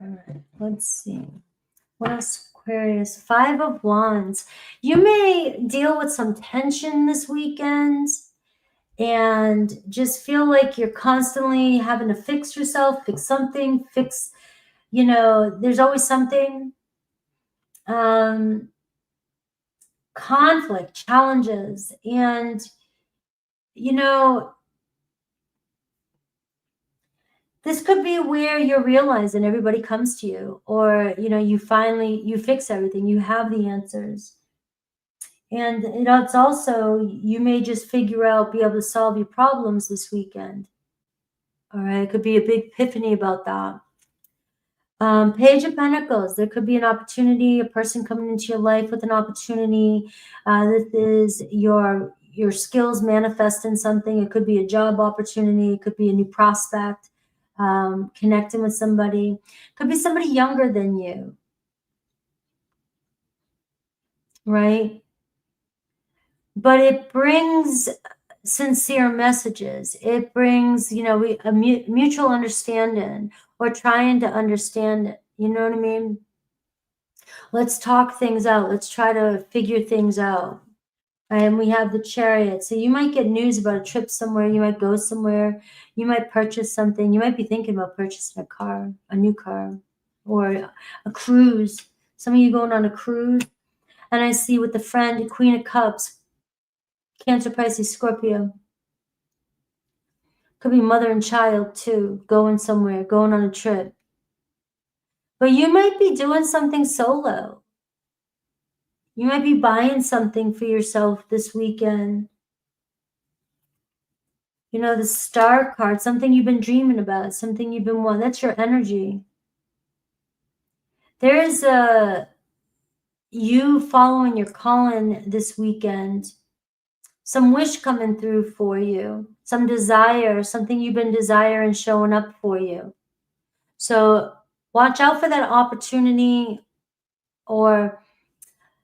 All right, let's see. What else, Aquarius? 5 of Wands. You may deal with some tension this weekend and just feel like you're constantly having to fix yourself, fix something, you know, there's always something. Conflict, challenges, and, you know, this could be where you're realizing everybody comes to you, or, you know, you fix everything, you have the answers. And, you know, it's also, you may just be able to solve your problems this weekend. All right, it could be a big epiphany about that. Page of Pentacles, there could be an opportunity, a person coming into your life with an opportunity. This is your skills manifest in something. It could be a job opportunity. It could be a new prospect, connecting with somebody. Could be somebody younger than you, right? But it brings sincere messages. It brings, you know, a mutual understanding, or trying to understand it. You know what I mean? Let's talk things out. Let's try to figure things out. And we have the Chariot. So you might get news about a trip somewhere. You might go somewhere. You might purchase something. You might be thinking about purchasing a car, a new car, or a cruise. Some of you going on a cruise. And I see with the friend, Queen of Cups, Cancer, Pisces, Scorpio. Could be mother and child too, going somewhere, going on a trip. But you might be doing something solo. You might be buying something for yourself this weekend. You know, the Star card, something you've been dreaming about, something you've been wanting. That's your energy. There is you following your calling this weekend. Some wish coming through for you. Some desire, something you've been desiring showing up for you. So watch out for that opportunity, or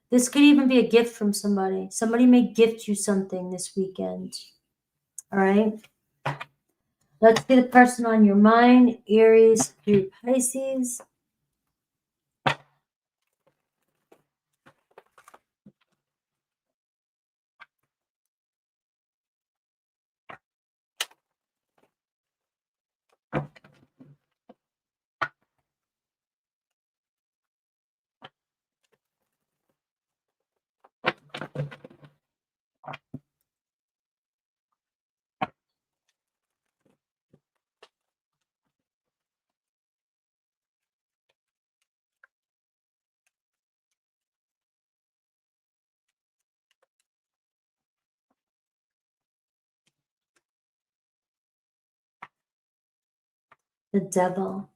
this could even be a gift from somebody. Somebody may gift you something this weekend. All right. Let's be the person on your mind. Aries through Pisces. The Devil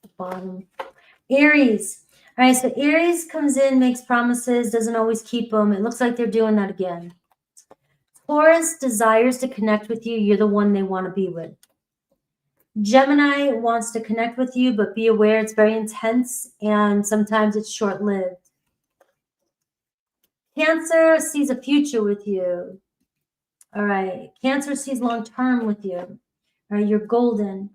at the bottom. Aries. All right, so Aries comes in, makes promises, doesn't always keep them. It looks like they're doing that again. Taurus desires to connect with you. You're the one they want to be with. Gemini wants to connect with you, but be aware it's very intense and sometimes it's short-lived. Cancer sees a future with you. All right. Cancer sees long-term with you. All right, you're golden.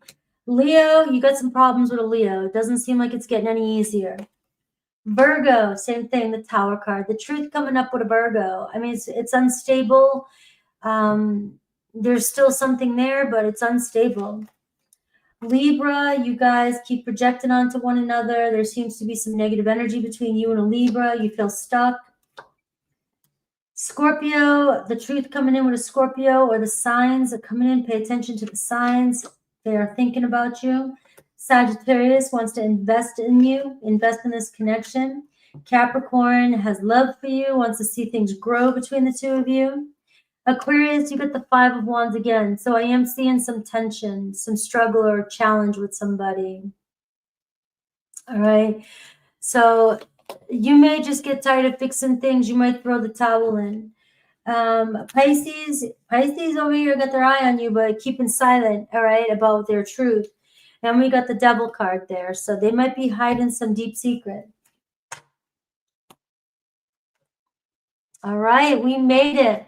Leo, you got some problems with a Leo. It doesn't seem like it's getting any easier. Virgo, same thing, the Tower card. The truth coming up with a Virgo. I mean, it's unstable. There's still something there, but it's unstable. Libra, you guys keep projecting onto one another. There seems to be some negative energy between you and a Libra. You feel stuck. Scorpio, the truth coming in with a Scorpio, or the signs are coming in. Pay attention to the signs. They are thinking about you. Sagittarius wants to invest in you, invest in this connection. Capricorn has love for you, wants to see things grow between the two of you. Aquarius, you get the 5 of Wands again. So I am seeing some tension, some struggle or challenge with somebody. All right. So you may just get tired of fixing things. You might throw the towel in. Pisces over here got their eye on you, but keeping silent, all right, about their truth. And we got the Devil card there. So they might be hiding some deep secret. All right, we made it.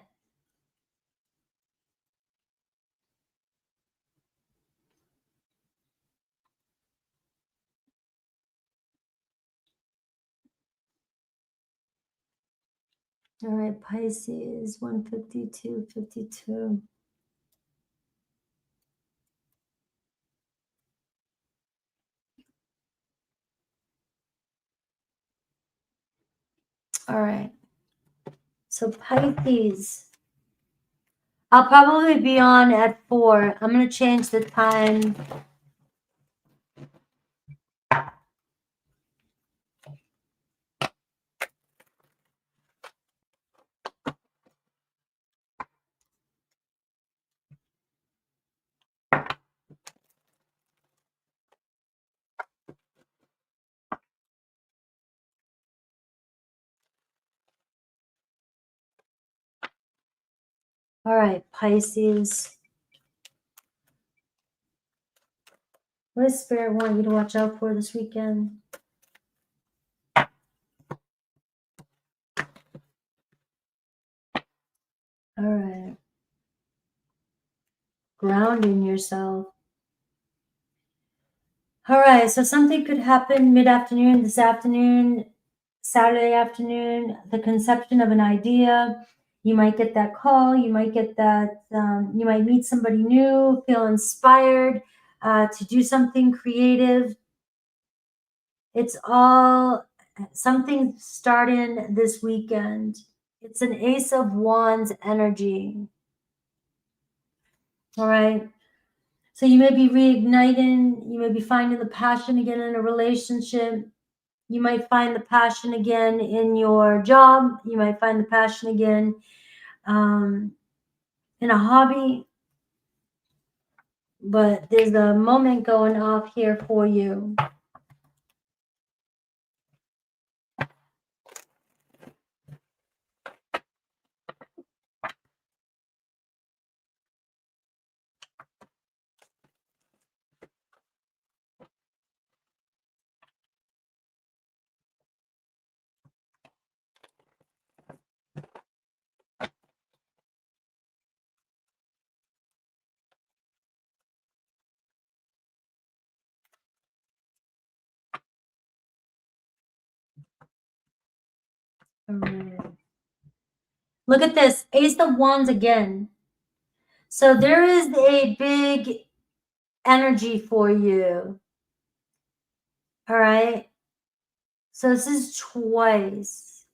All right, Pisces, 152, 52. All right. So Pisces, I'll probably be on at 4. I'm going to change the time. All right, Pisces. What does Spirit want you to watch out for this weekend? All right. Grounding yourself. All right, so something could happen mid-afternoon, this afternoon, Saturday afternoon, the conception of an idea. You might get that call. You might get that, you might meet somebody new, feel inspired to do something creative. It's all something starting this weekend. It's an Ace of Wands energy. All right. So you may be reigniting. You may be finding the passion again in a relationship. You might find the passion again in your job. You might find the passion again in a hobby. But there's a moment going off here for you. All right. Look at this, Ace of Wands again. So there is a big energy for you. All right. So this is twice.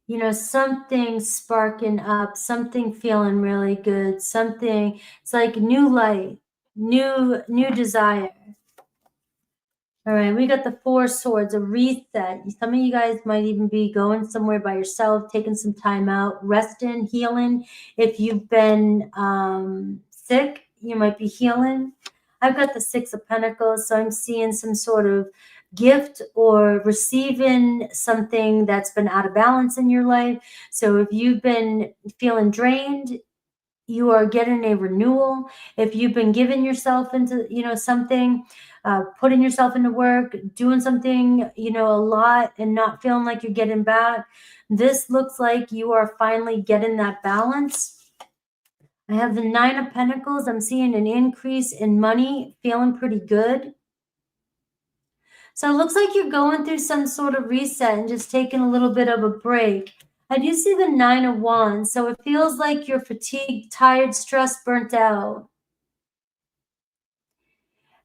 You know, something sparking up, something feeling really good, something, it's like new light, new desire. All right, we got the 4 swords, a reset. Some of you guys might even be going somewhere by yourself, taking some time out, resting, healing. If you've been sick, you might be healing. I've got the 6 of Pentacles, so I'm seeing some sort of gift or receiving something that's been out of balance in your life. So if you've been feeling drained, you are getting a renewal. If you've been giving yourself into, you know, something, putting yourself into work, doing something, you know, a lot and not feeling like you're getting back, this looks like you are finally getting that balance. I have the 9 of Pentacles. I'm seeing an increase in money, feeling pretty good. So it looks like you're going through some sort of reset and just taking a little bit of a break. I do see the 9 of Wands. So it feels like you're fatigued, tired, stressed, burnt out.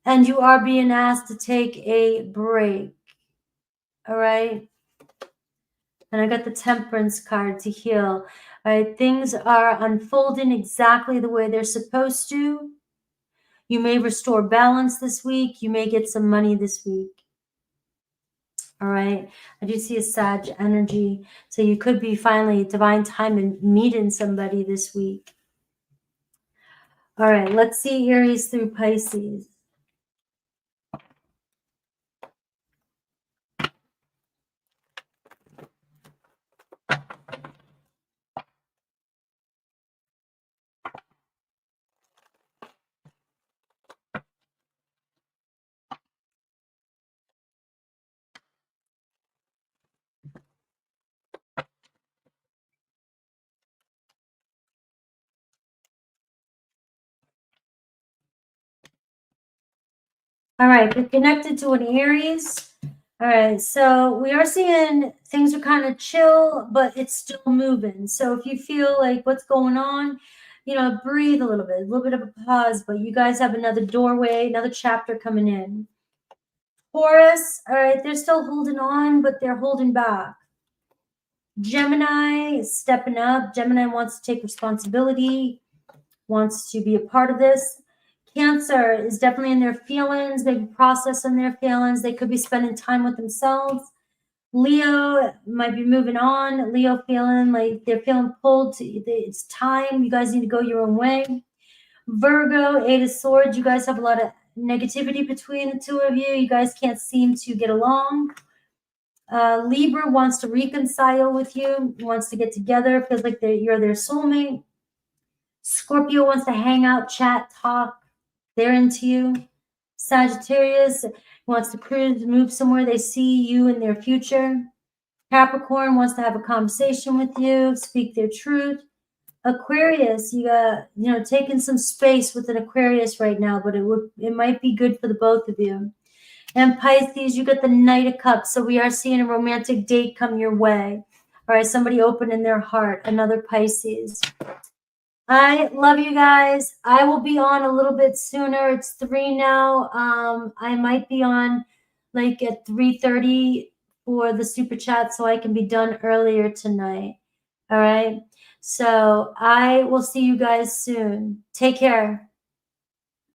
And you are being asked to take a break. All right. And I got the Temperance card to heal. All right. Things are unfolding exactly the way they're supposed to. You may restore balance this week. You may get some money this week. All right. I do see a Sag energy. So you could be finally divine time and meeting somebody this week. All right. Let's see Aries through Pisces. All right, you're connected to an Aries. All right, so we are seeing things are kind of chill, but it's still moving. So if you feel like what's going on, you know, breathe a little bit of a pause, but you guys have another doorway, another chapter coming in. Taurus, all right, they're still holding on, but they're holding back. Gemini is stepping up. Gemini wants to take responsibility, wants to be a part of this. Cancer is definitely in their feelings, maybe processing their feelings. They could be spending time with themselves. Leo might be moving on. Leo feeling like they're feeling pulled. It's time. You guys need to go your own way. Virgo, 8 of Swords. You guys have a lot of negativity between the two of you. You guys can't seem to get along. Libra wants to reconcile with you, wants to get together, feels like you're their soulmate. Scorpio wants to hang out, chat, talk. They're into you. Sagittarius wants to cruise, move somewhere. They see you in their future. Capricorn wants to have a conversation with you, speak their truth. Aquarius, you got, taking some space with an Aquarius right now, but it might be good for the both of you. And Pisces, you got the Knight of Cups. So we are seeing a romantic date come your way. All right, somebody opening their heart, another Pisces. I love you guys. I will be on a little bit sooner. It's 3 now. I might be on like at 3:30 for the super chat so I can be done earlier tonight. All right. So I will see you guys soon. Take care.